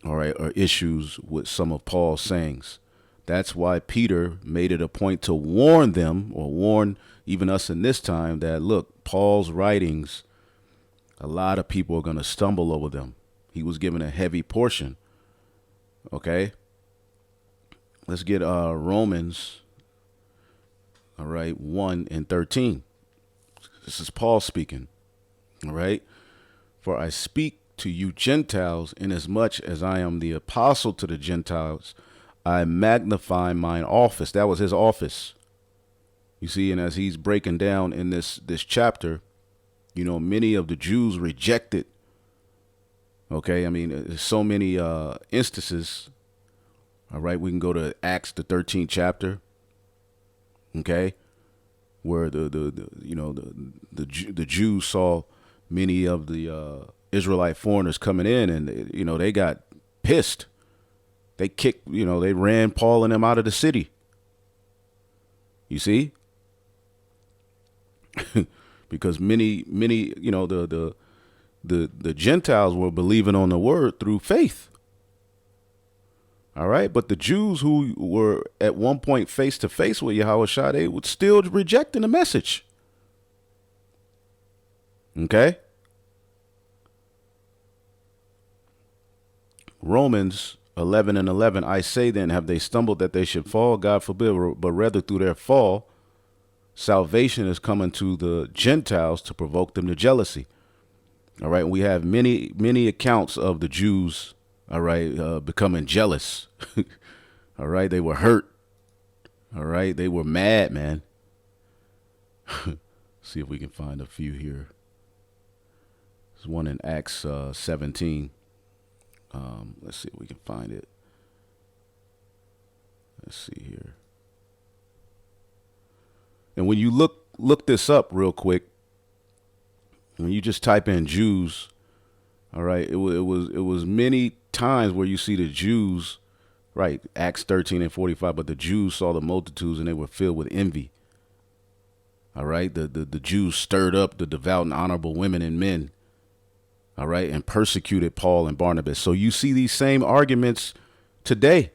all right, or issues with some of Paul's sayings. That's why Peter made it a point to warn them, or warn even us in this time, that look, Paul's writings, a lot of people are going to stumble over them. He was given a heavy portion. Okay. Let's get Romans, all right, 1:13. This is Paul speaking. All right. For I speak to you Gentiles, inasmuch as I am the apostle to the Gentiles, I magnify mine office. That was his office. You see, and as he's breaking down in this chapter, you know, many of the Jews rejected. Okay, I mean, there's so many instances. All right, we can go to Acts, the 13th chapter. Okay, where the Jews saw many of the Israelite foreigners coming in, and you know, they got pissed. They kicked, you know, they ran Paul and them out of the city. You see? Because many, you know, the Gentiles were believing on the word through faith. All right. But the Jews who were at one point face to face with Yahushua, they were still rejecting the message. Okay. Romans 11:11, I say then, have they stumbled that they should fall? God forbid, but rather through their fall, salvation is coming to the Gentiles to provoke them to jealousy. All right. We have many accounts of the Jews, all right, becoming jealous. All right. They were hurt. All right. They were mad, man. See if we can find a few here. There's one in Acts 17. Let's see if we can find it. Let's see here. And when you look this up real quick, when you just type in Jews, all right, it was many times where you see the Jews, right, Acts 13:45, but the Jews saw the multitudes and they were filled with envy. All right, the Jews stirred up the devout and honorable women and men. All right, and persecuted Paul and Barnabas. So you see these same arguments today.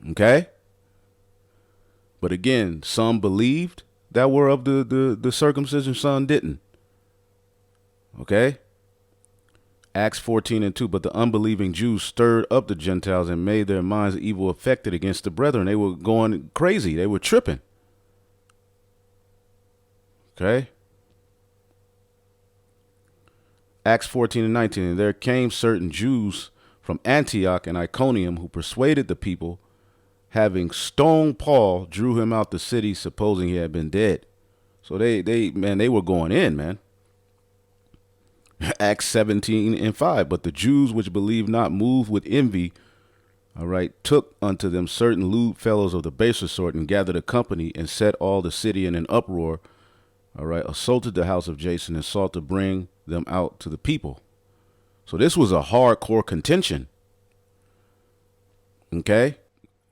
Okay? But again, some believed that were of the circumcision, some didn't. Okay? Acts 14:2, but the unbelieving Jews stirred up the Gentiles and made their minds evil affected against the brethren. They were going crazy. They were tripping. Okay? Acts 14:19, and there came certain Jews from Antioch and Iconium who persuaded the people, having stoned Paul, drew him out the city, supposing he had been dead. So they were going in, man. Acts 17:5, but the Jews which believed not, moved with envy, all right, took unto them certain lewd fellows of the baser sort, and gathered a company, and set all the city in an uproar, all right, assaulted the house of Jason, and sought to bring them out to the people. So this was a hardcore contention. Okay?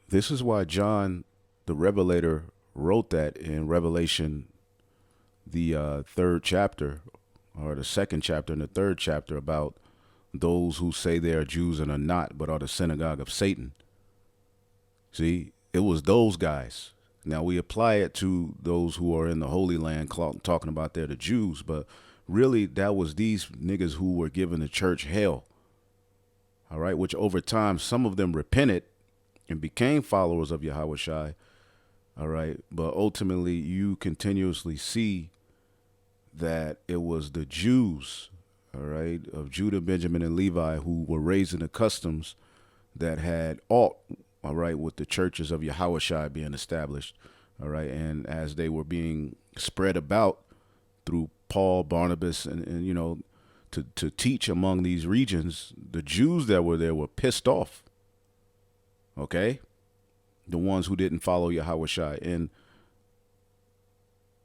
This is why John the Revelator wrote that in Revelation the third chapter, or the second chapter and the third chapter, about those who say they are Jews and are not, but are the synagogue of Satan. See, it was those guys. Now we apply it to those who are in the Holy Land, talking about they're the Jews, but really that was these niggas who were giving the church hell. All right, which over time some of them repented and became followers of Yahweh Shai. All right, but ultimately you continuously see that it was the Jews, all right, of Judah, Benjamin, and Levi who were raising the customs that had aught, all right, with the churches of Yahweh Shai being established, all right, and as they were being spread about through Paul, Barnabas, and you know, to teach among these regions, the Jews that were there were pissed off, okay, the ones who didn't follow Yahweh Shai, and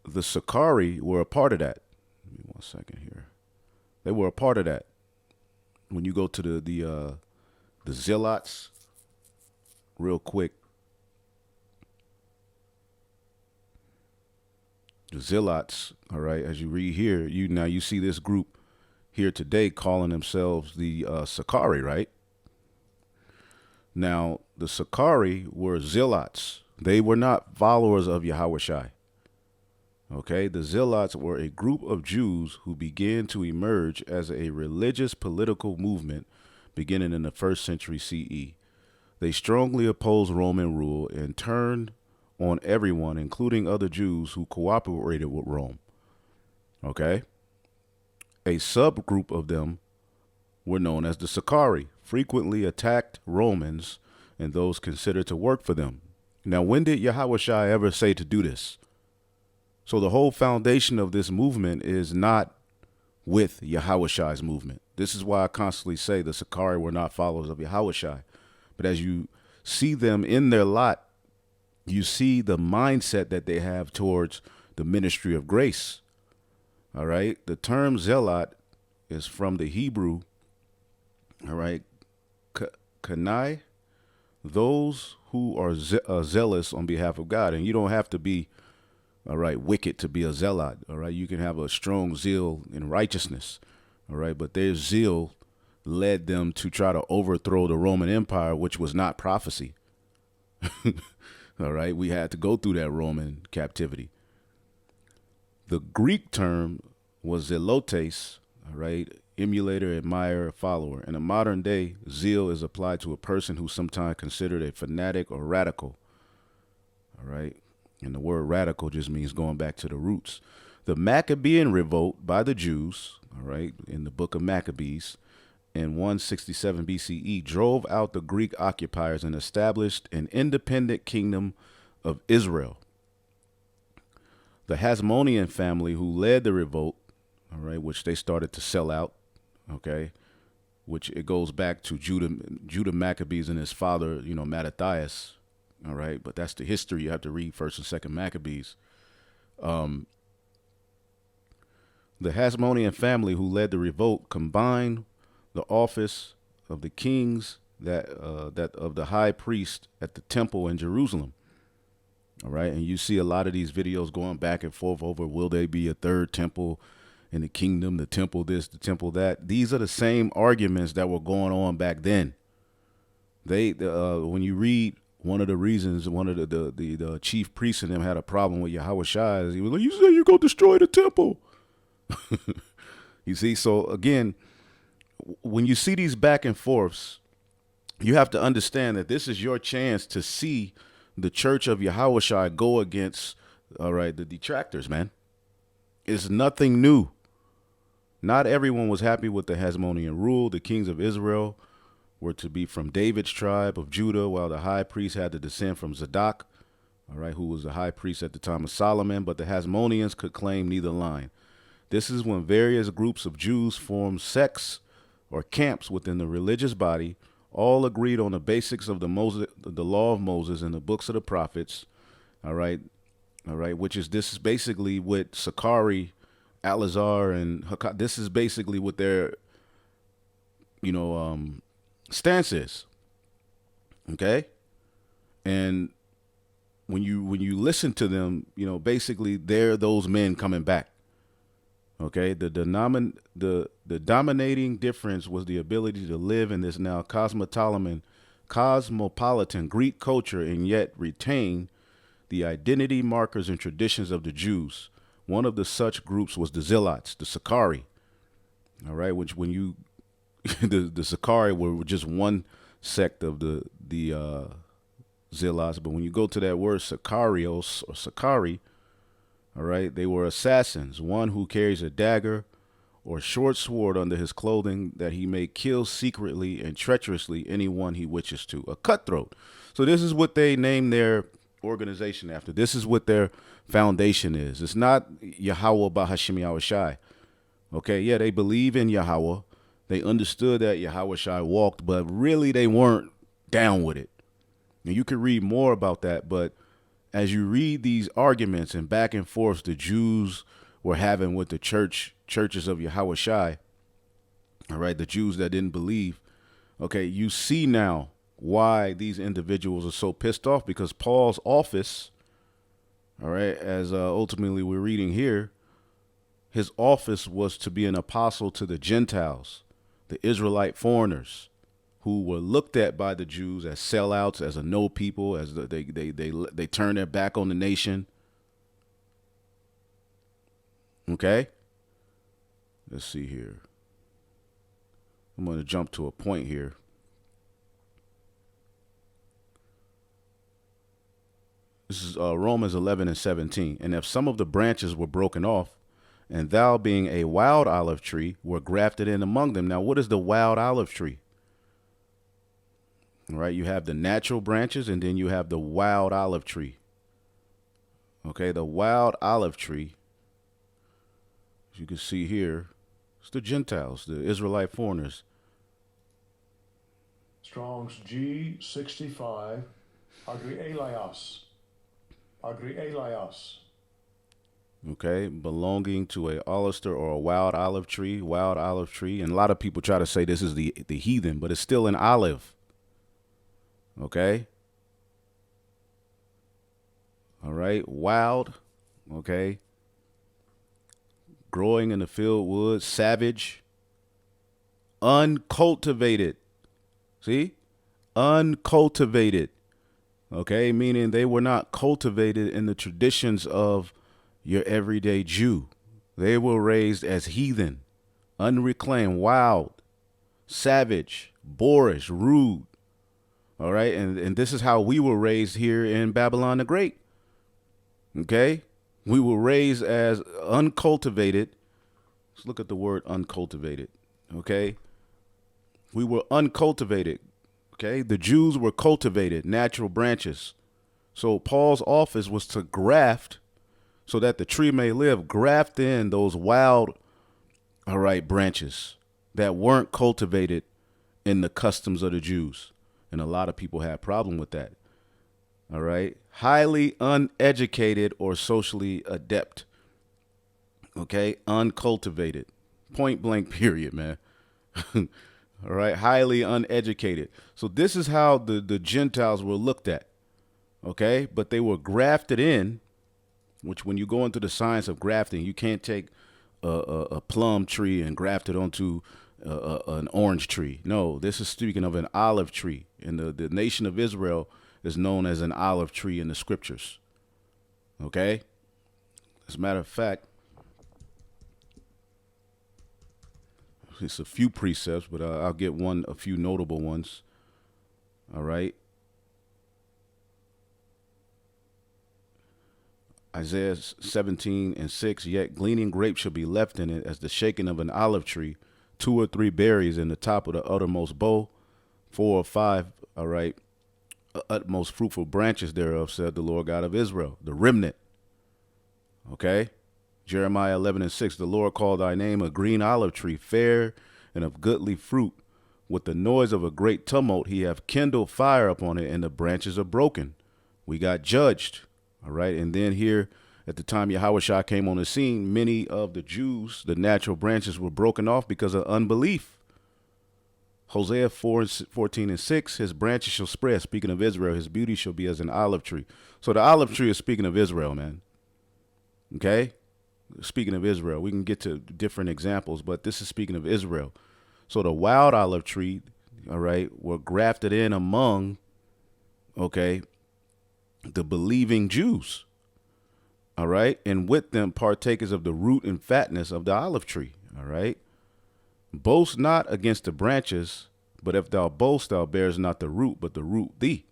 the Sakari were a part of that. Give me 1 second here. They were a part of that. When you go to the Zealots, real quick, the Zealots, all right, as you read here, you see this group here today calling themselves the Sakari, right? Now, the Sakari were Zealots. They were not followers of Yahweh Shai. Okay, the Zealots were a group of Jews who began to emerge as a religious political movement beginning in the 1st century CE. They strongly opposed Roman rule and turned on everyone, including other Jews who cooperated with Rome. Okay, a subgroup of them were known as the Sakari, frequently attacked Romans and those considered to work for them. Now, when did Yahweh Shai ever say to do this? So the whole foundation of this movement is not with Yahweh Shai's movement. This is why I constantly say the Sakari were not followers of Yahweh Shai. But as you see them in their lot, you see the mindset that they have towards the ministry of grace. All right. The term zealot is from the Hebrew. All right. Kanai, those who are zealous on behalf of God. And you don't have to be, all right, wicked to be a zealot. All right. You can have a strong zeal in righteousness. All right. But their zeal led them to try to overthrow the Roman Empire, which was not prophecy. All right. We had to go through that Roman captivity. The Greek term was zelotes, all right, emulator, admirer, follower. In a modern day, zeal is applied to a person who's sometimes considered a fanatic or radical. All right. And the word radical just means going back to the roots. The Maccabean revolt by the Jews, all right, in the book of Maccabees in 167 BCE, drove out the Greek occupiers and established an independent kingdom of Israel. The Hasmonean family who led the revolt, all right, which they started to sell out, okay, which it goes back to Judah Maccabees and his father, you know, Mattathias, all right, but that's the history. You have to read 1st and 2nd Maccabees. The Hasmonean family who led the revolt combined the office of the kings that of the high priest at the temple in Jerusalem. All right. And you see a lot of these videos going back and forth over, will there be a third temple in the kingdom, the temple this, the temple that. These are the same arguments that were going on back then. When you read one of the reasons, one of the chief priests in them had a problem with Yahweh Shai, he was like, you say you're going to destroy the temple. You see, so again, when you see these back and forths, you have to understand that this is your chance to see the church of Yahweh Shai go against, all right, the detractors, man. It's nothing new. Not everyone was happy with the Hasmonean rule. The kings of Israel were to be from David's tribe of Judah, while the high priest had to descend from Zadok, all right, who was the high priest at the time of Solomon, but the Hasmoneans could claim neither line. This is when various groups of Jews formed sects or camps within the religious body, all agreed on the basics of the law of Moses and the books of the prophets, all right, which is, this is basically what Sakari, Alazar, and Hakak, this is basically what their, stance is, okay? And when you listen to them, basically they're those men coming back. Okay, the dominating difference was the ability to live in this now cosmopolitan Greek culture and yet retain the identity markers and traditions of the Jews. One of the such groups was the Zealots, the Sicarii. All right, which when you the Sicarii were just one sect of the Zealots, but when you go to that word Sicarios or Sicarii, all right, they were assassins, one who carries a dagger or short sword under his clothing that he may kill secretly and treacherously anyone he wishes to. A cutthroat. So this is what they named their organization after. This is what their foundation is. It's not Yahweh Bahashim Yahushai. Okay, yeah, they believe in Yahweh. They understood that Yahweh Shai walked, but really they weren't down with it. And you can read more about that, but as you read these arguments and back and forth the Jews were having with the churches of Yahweh Shai, all right, the Jews that didn't believe, okay, you see now why these individuals are so pissed off, because Paul's office, all right, as ultimately we're reading here, his office was to be an apostle to the Gentiles, the Israelite foreigners, who were looked at by the Jews as sellouts, as a no people, as they turn their back on the nation. Okay? Let's see here. I'm going to jump to a point here. This is Romans 11:17. And if some of the branches were broken off, and thou being a wild olive tree were grafted in among them. Now, what is the wild olive tree? All right, you have the natural branches, and then you have the wild olive tree. Okay, the wild olive tree, as you can see here, it's the Gentiles, the Israelite foreigners. Strong's G65, agrielios. Agrielios. Okay, belonging to a olister or a wild olive tree, and a lot of people try to say this is the heathen, but it's still an olive. Okay. All right, wild, okay. Growing in the field woods, savage, uncultivated. See? Uncultivated. Okay, meaning they were not cultivated in the traditions of your everyday Jew. They were raised as heathen, unreclaimed, wild, savage, boorish, rude. All right. And this is how we were raised here in Babylon the Great. Okay. We were raised as uncultivated. Let's look at the word uncultivated. Okay. We were uncultivated. Okay. The Jews were cultivated, natural branches. So Paul's office was to graft so that the tree may live, graft in those wild, all right, branches that weren't cultivated in the customs of the Jews. And a lot of people had a problem with that. All right. Highly uneducated or socially adept. Okay. Uncultivated. Point blank period, man. All right. Highly uneducated. So this is how the Gentiles were looked at. Okay. But they were grafted in, which when you go into the science of grafting, you can't take a plum tree and graft it onto an orange tree. No, this is speaking of an olive tree. And the nation of Israel is known as an olive tree in the scriptures. Okay? As a matter of fact, it's a few precepts, but I'll get a few notable ones. All right? Isaiah 17:6, yet gleaning grapes shall be left in it as the shaking of an olive tree, 2 or 3 berries in the top of the uttermost bough, 4 or 5, all right, utmost fruitful branches thereof, said the Lord God of Israel, the remnant. Okay. Jeremiah 11:6, the Lord called thy name a green olive tree, fair and of goodly fruit. With the noise of a great tumult, he hath kindled fire upon it, and the branches are broken. We got judged. All right. And then here at the time Yahweh came on the scene, many of the Jews, the natural branches, were broken off because of unbelief. Hosea 4:14-6, his branches shall spread. Speaking of Israel, his beauty shall be as an olive tree. So the olive tree is speaking of Israel, man. Okay? Speaking of Israel, we can get to different examples, but this is speaking of Israel. So the wild olive tree, all right, were grafted in among, okay, the believing Jews, all right, and with them partakers of the root and fatness of the olive tree, all right. Boast not against the branches, but if thou boast, thou bearest not the root, but the root thee.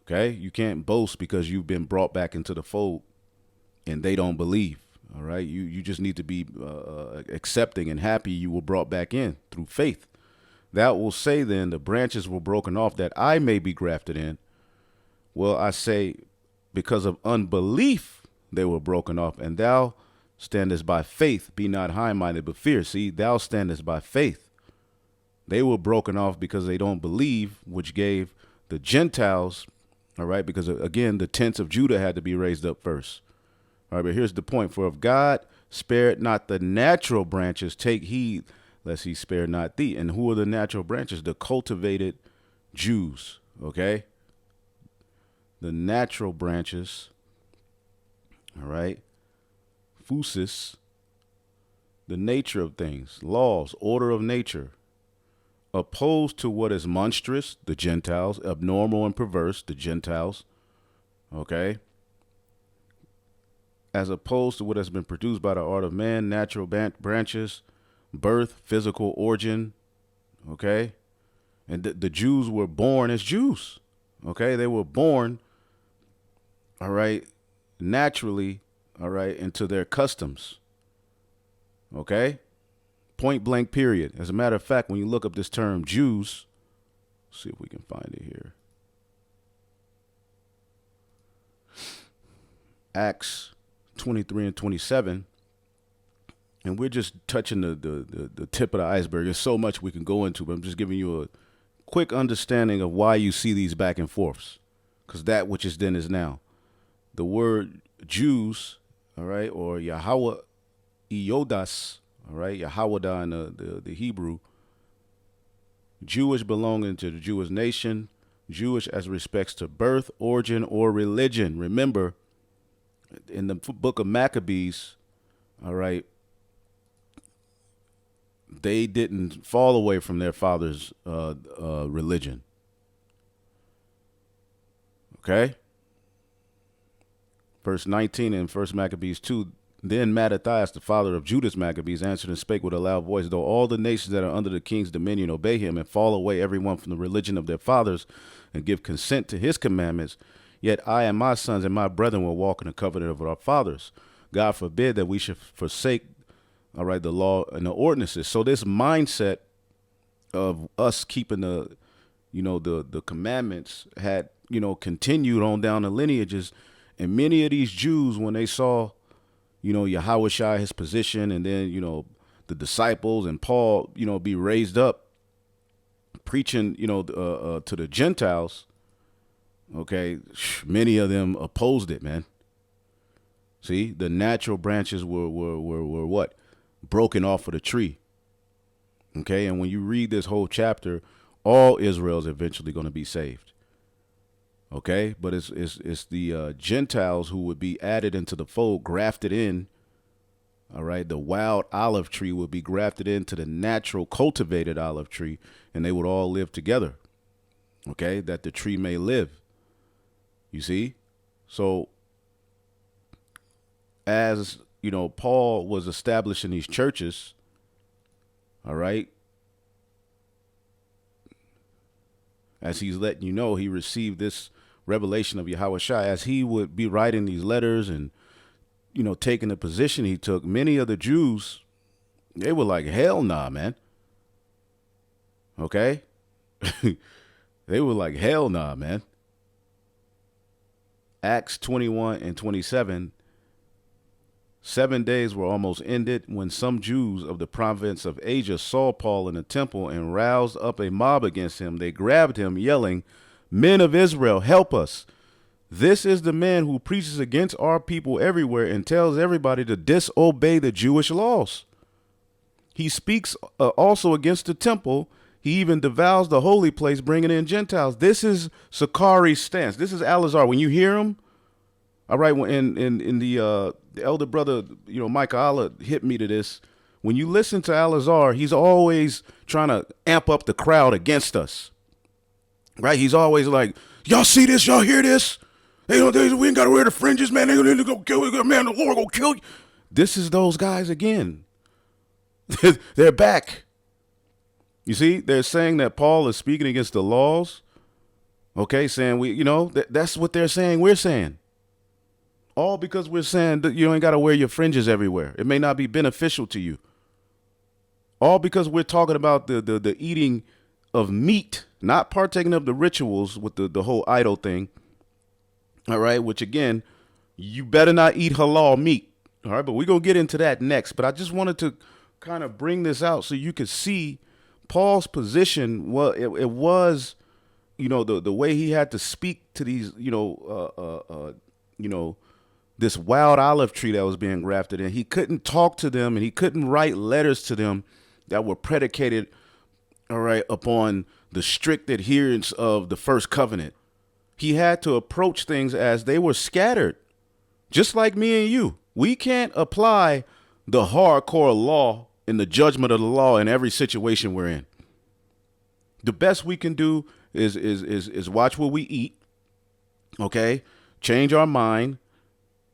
Okay, you can't boast because you've been brought back into the fold and they don't believe. All right, you just need to be accepting and happy you were brought back in through faith. Thou will say then, the branches were broken off that I may be grafted in. Well, I say, because of unbelief they were broken off, and thou standest by faith. Be not high-minded, but fear. See, thou standest by faith. They were broken off because they don't believe, which gave the Gentiles, all right, because again, the tents of Judah had to be raised up first. All right, but here's the point. For if God spared not the natural branches, take heed lest he spare not thee. And who are the natural branches? The cultivated Jews, okay? The natural branches, all right? Physis, the nature of things, laws, order of nature, opposed to what is monstrous, the Gentiles, abnormal and perverse, the Gentiles, okay? As opposed to what has been produced by the art of man, natural branches, birth, physical origin, okay? And the Jews were born as Jews, okay? They were born, all right, naturally, all right, into their customs, okay? Point blank period. As a matter of fact, when you look up this term Jews, see if we can find it here. Acts 23 and 27, and we're just touching the tip of the iceberg. There's so much we can go into, but I'm just giving you a quick understanding of why you see these back and forths, because that which is then is now. The word Jews, all right, or Yahweh Iodas, all right, Yahwadah in the Hebrew, Jewish belonging to the Jewish nation, Jewish as respects to birth, origin, or religion. Remember, in the book of Maccabees, all right, they didn't fall away from their father's religion. Okay? Verse 19 in 1 Maccabees 2, then Mattathias, the father of Judas Maccabees, answered and spake with a loud voice, though all the nations that are under the king's dominion obey him and fall away every one from the religion of their fathers and give consent to his commandments, yet I and my sons and my brethren will walk in the covenant of our fathers. God forbid that we should forsake, all right, the law and the ordinances. So this mindset of us keeping the commandments had, continued on down the lineages. And many of these Jews, when they saw, Yahushua, his position, and then, the disciples and Paul, be raised up preaching, to the Gentiles, okay, many of them opposed it, man. See, the natural branches were what? Broken off of the tree. Okay, and when you read this whole chapter, all Israel is eventually going to be saved. Okay, but it's the Gentiles who would be added into the fold, grafted in. All right, the wild olive tree would be grafted into the natural cultivated olive tree, and they would all live together. Okay, that the tree may live. You see? So as, Paul was establishing these churches, all right, as he's letting you know, he received this revelation of Yahushua as he would be writing these letters and, taking the position he took. Many of the Jews, they were like, hell nah, man. Okay? They were like, hell nah, man. Acts 21 and 27, 7 days were almost ended when some Jews of the province of Asia saw Paul in the temple and roused up a mob against him. They grabbed him, yelling, "Men of Israel, help us. This is the man who preaches against our people everywhere and tells everybody to disobey the Jewish laws. He speaks also against the temple. He even devours the holy place, bringing in Gentiles. This is Sakari's stance. This is Alazar. When you hear him, all right, in the elder brother, Micah Allah hit me to this. When you listen to Alazar, he's always trying to amp up the crowd against us, right? He's always like, y'all see this? Y'all hear this? We ain't got to wear the fringes, man. They're going to go kill you, man. The Lord going to kill you. This is those guys again. They're back. You see, they're saying that Paul is speaking against the laws. Okay, saying that's what they're saying. We're saying. All because we're saying that you ain't got to wear your fringes everywhere. It may not be beneficial to you. All because we're talking about the eating of meat, not partaking of the rituals with the whole idol thing. All right, which again, you better not eat halal meat. All right, but we're going to get into that next. But I just wanted to kind of bring this out so you could see Paul's position. Well, it was, the way he had to speak to these, this wild olive tree that was being grafted in. He couldn't talk to them and he couldn't write letters to them that were predicated, all right, upon the strict adherence of the first covenant. He had to approach things as they were scattered, just like me and you. We can't apply the hardcore law and the judgment of the law in every situation we're in. The best we can do is watch what we eat, okay? Change our mind,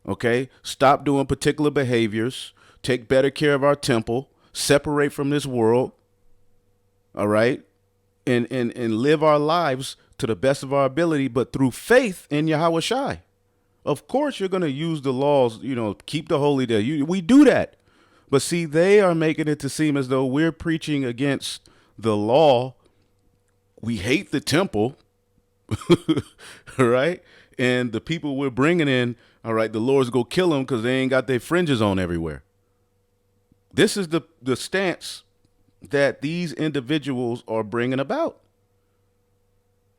okay? Stop doing particular behaviors, take better care of our temple, separate from this world, all right? And live our lives to the best of our ability, but through faith in Yahweh Shai. Of course, you're going to use the laws, keep the holy day. We do that. But see, they are making it to seem as though we're preaching against the law. We hate the temple, right? And the people we're bringing in, all right, the Lord's going to kill them because they ain't got their fringes on everywhere. This is the stance that these individuals are bringing about.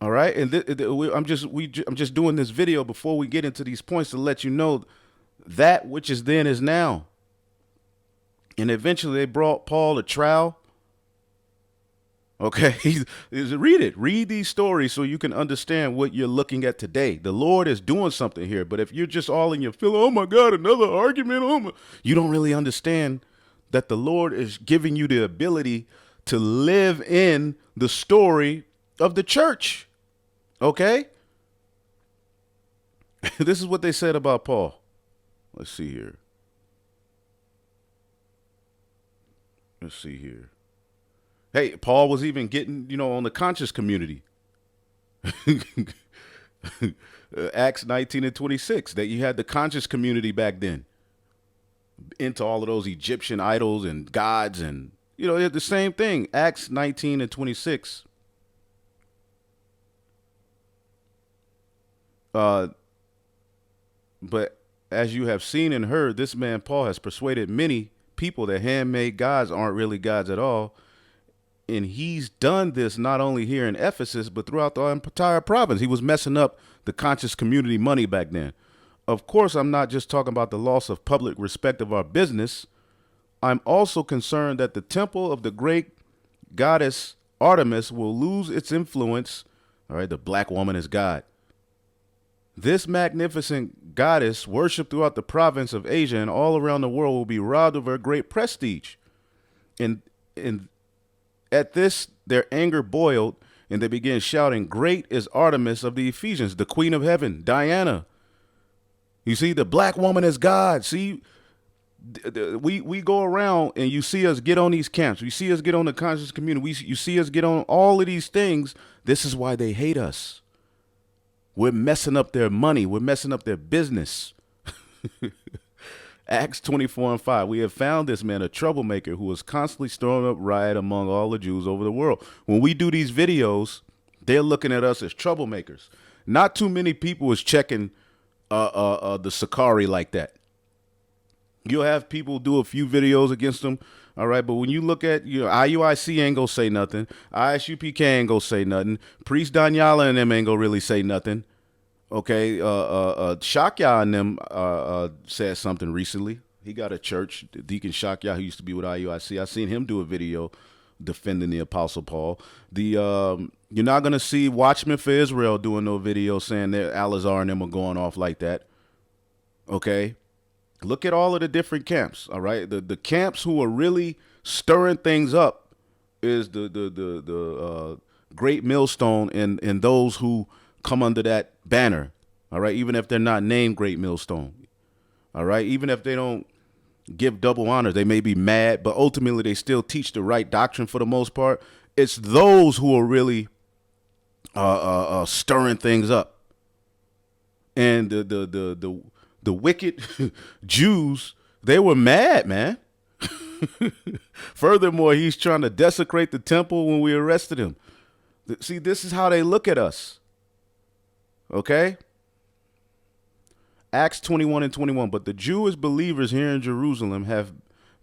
All right. And I'm just doing this video before we get into these points to let you know that which is then is now. And eventually they brought Paul to trial. Okay. Read these stories so you can understand what you're looking at today. The Lord is doing something here. But if you're just all in your feeling, oh my God, another argument. You don't really understand that the Lord is giving you the ability to live in the story of the church. Okay? This is what they said about Paul. Let's see here. Hey, Paul was even getting, on the conscious community. Acts 19 and 26, that you had the conscious community back then. Into all of those Egyptian idols and gods and, the same thing. Acts 19 and 26. But as you have seen and heard, this man Paul has persuaded many people that handmade gods aren't really gods at all. And he's done this not only here in Ephesus, but throughout the entire province. He was messing up the conscious community money back then. Of course, I'm not just talking about the loss of public respect of our business. I'm also concerned that the temple of the great goddess Artemis will lose its influence. All right, the black woman is God. This magnificent goddess worshipped throughout the province of Asia and all around the world will be robbed of her great prestige. And at this, their anger boiled and they began shouting, "Great is Artemis of the Ephesians, the queen of heaven, Diana." You see, the black woman is God. See, we go around and you see us get on these camps. You see us get on the conscious community. You see us get on all of these things. This is why they hate us. We're messing up their money. We're messing up their business. Acts 24 and 5. We have found this man a troublemaker who is constantly stirring up riot among all the Jews over the world. When we do these videos, they're looking at us as troublemakers. Not too many people is checking the Sakari like that. You'll have people do a few videos against them. All right. But when you look at, IUIC ain't gonna say nothing. ISUPK ain't gonna say nothing. Priest Danyala and them ain't gonna really say nothing. Okay. Shakya and them said something recently. He got a church, Deacon Shakya, who used to be with IUIC. I seen him do a video defending the Apostle Paul. You're not gonna see Watchmen for Israel doing no video saying that Al-Azhar and them are going off like that. Okay, look at all of the different camps. All right, the camps who are really stirring things up is the Great Millstone and those who come under that banner. All right, even if they're not named Great Millstone. All right, even if they don't give double honors, they may be mad, but ultimately they still teach the right doctrine for the most part. It's those who are really stirring things up, and the wicked Jews, they were mad, man. Furthermore, he's trying to desecrate the temple when we arrested him. See, this is how they look at us. Okay? Acts 21:21. But the Jewish believers here in Jerusalem have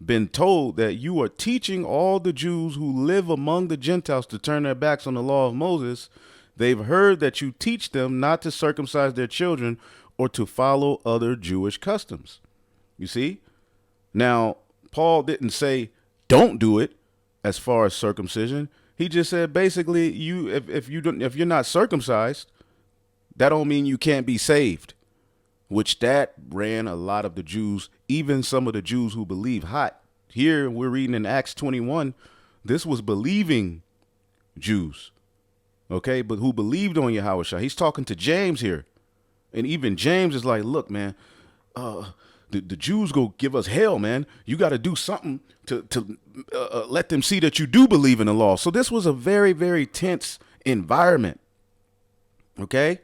been told that you are teaching all the Jews who live among the Gentiles to turn their backs on the law of Moses. They've heard that you teach them not to circumcise their children or to follow other Jewish customs. You see? Now, Paul didn't say don't do it as far as circumcision. He just said basically if you're not circumcised, that don't mean you can't be saved. Which that ran a lot of the Jews, even some of the Jews who believe hot. Here we're reading in Acts 21, this was believing Jews, okay, but who believed on Yahushua. He's talking to James here, and even James is like, look, man, the Jews go give us hell, man. You got to do something to let them see that you do believe in the law. So this was a very, very tense environment, okay.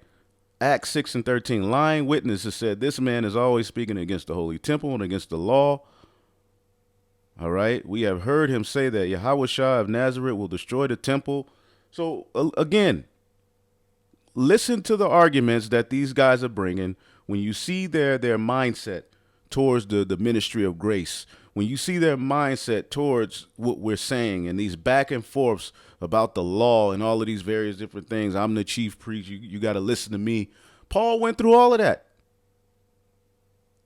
Acts 6:13, lying witnesses said, this man is always speaking against the holy temple and against the law. All right. We have heard him say that Yahushua of Nazareth will destroy the temple. So again, listen to the arguments that these guys are bringing. When you see their mindset towards the ministry of grace, when you see their mindset towards what we're saying and these back and forths about the law and all of these various different things. I'm the chief priest. You got to listen to me. Paul went through all of that.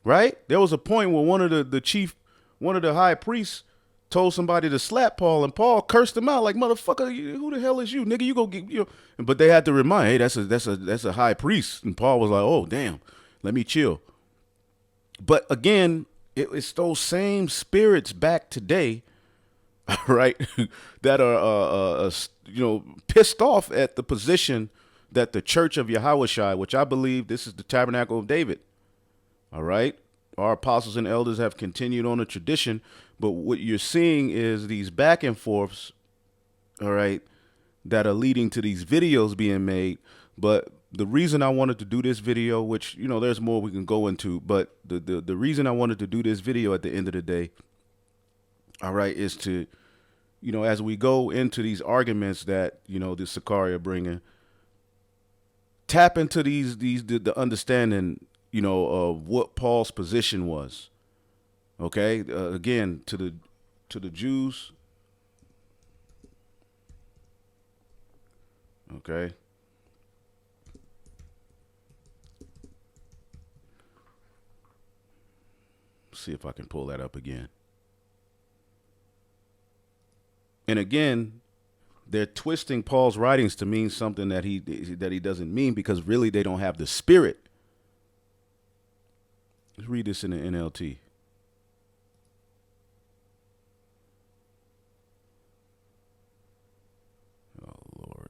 Right? There was a point where one of the high priests told somebody to slap Paul, and Paul cursed him out like, motherfucker, who the hell is you? Nigga, you go get you. But they had to remind, hey, that's a high priest. And Paul was like, oh, damn, let me chill. But again, it's those same spirits back today, right, that are pissed off at the position that the Church of Yahushua, which I believe this is the Tabernacle of David, all right, our apostles and elders have continued on a tradition, but what you're seeing is these back and forths, all right, that are leading to these videos being made. But the reason I wanted to do this video, which, there's more we can go into, but the reason I wanted to do this video at the end of the day, all right, is to, as we go into these arguments that, the Sakari are bringing, tap into the understanding, of what Paul's position was. Okay. Again, to the Jews. Okay. See if I can pull that up again. And again, they're twisting Paul's writings to mean something that he doesn't mean, because really they don't have the spirit. Let's read this in the NLT. Oh, Lord.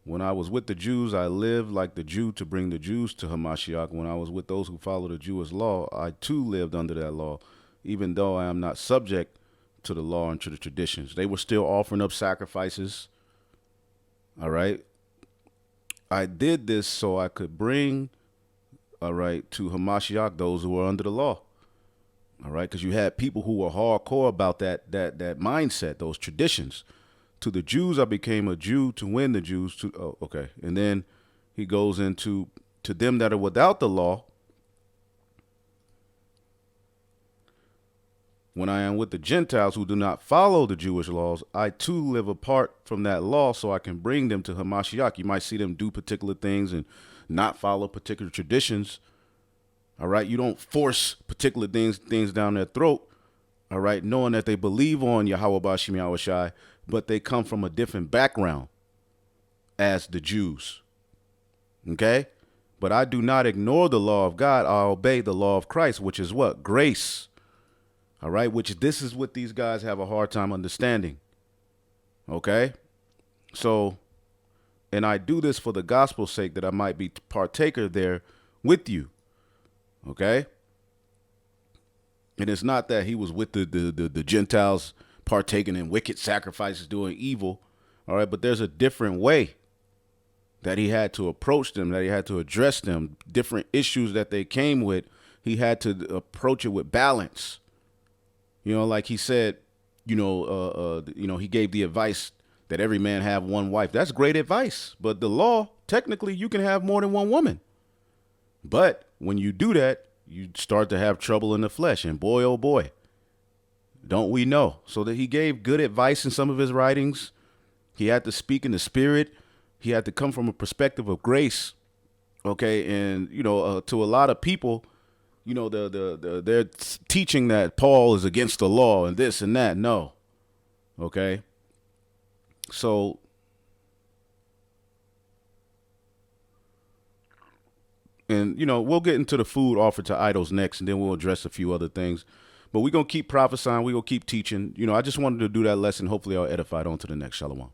When I was with the Jews, I lived like the Jew to bring the Jews to Hamashiach. When I was with those who follow the Jewish law, I too lived under that law, even though I am not subject to the law and to the traditions. They were still offering up sacrifices. All right. I did this so I could bring, all right, to Hamashiach those who were under the law. All right. Because you had people who were hardcore about that mindset, those traditions. To the Jews, I became a Jew to win the Jews. Okay. And then he goes into to them that are without the law. When I am with the Gentiles who do not follow the Jewish laws, I too live apart from that law so I can bring them to Hamashiach. You might see them do particular things and not follow particular traditions. All right. You don't force particular things down their throat. all right, knowing that they believe on Yahweh Bashim Yahushai, but they come from a different background as the Jews. Okay? But I do not ignore the law of God. I obey the law of Christ, which is what? Grace. All right? Which this is what these guys have a hard time understanding. Okay? So, and I do this for the gospel's sake, that I might be partaker there with you. Okay? And it's not that he was with the Gentiles partaking in wicked sacrifices, doing evil. All right? But there's a different way that he had to approach them, that he had to address them, different issues that they came with. He had to approach it with balance. You know, like he said, he gave the advice that every man have one wife. That's great advice. But the law, technically, you can have more than one woman. But when you do that, you start to have trouble in the flesh. And boy, oh boy, don't we know? So that he gave good advice in some of his writings. He had to speak in the spirit. He had to come from a perspective of grace. Okay. And, to a lot of people, they're teaching that Paul is against the law and this and that. No. Okay. So, and, we'll get into the food offered to idols next, and then we'll address a few other things. But we're going to keep prophesying. We're going to keep teaching. I just wanted to do that lesson. Hopefully I'll edify it on to the next. Shalom.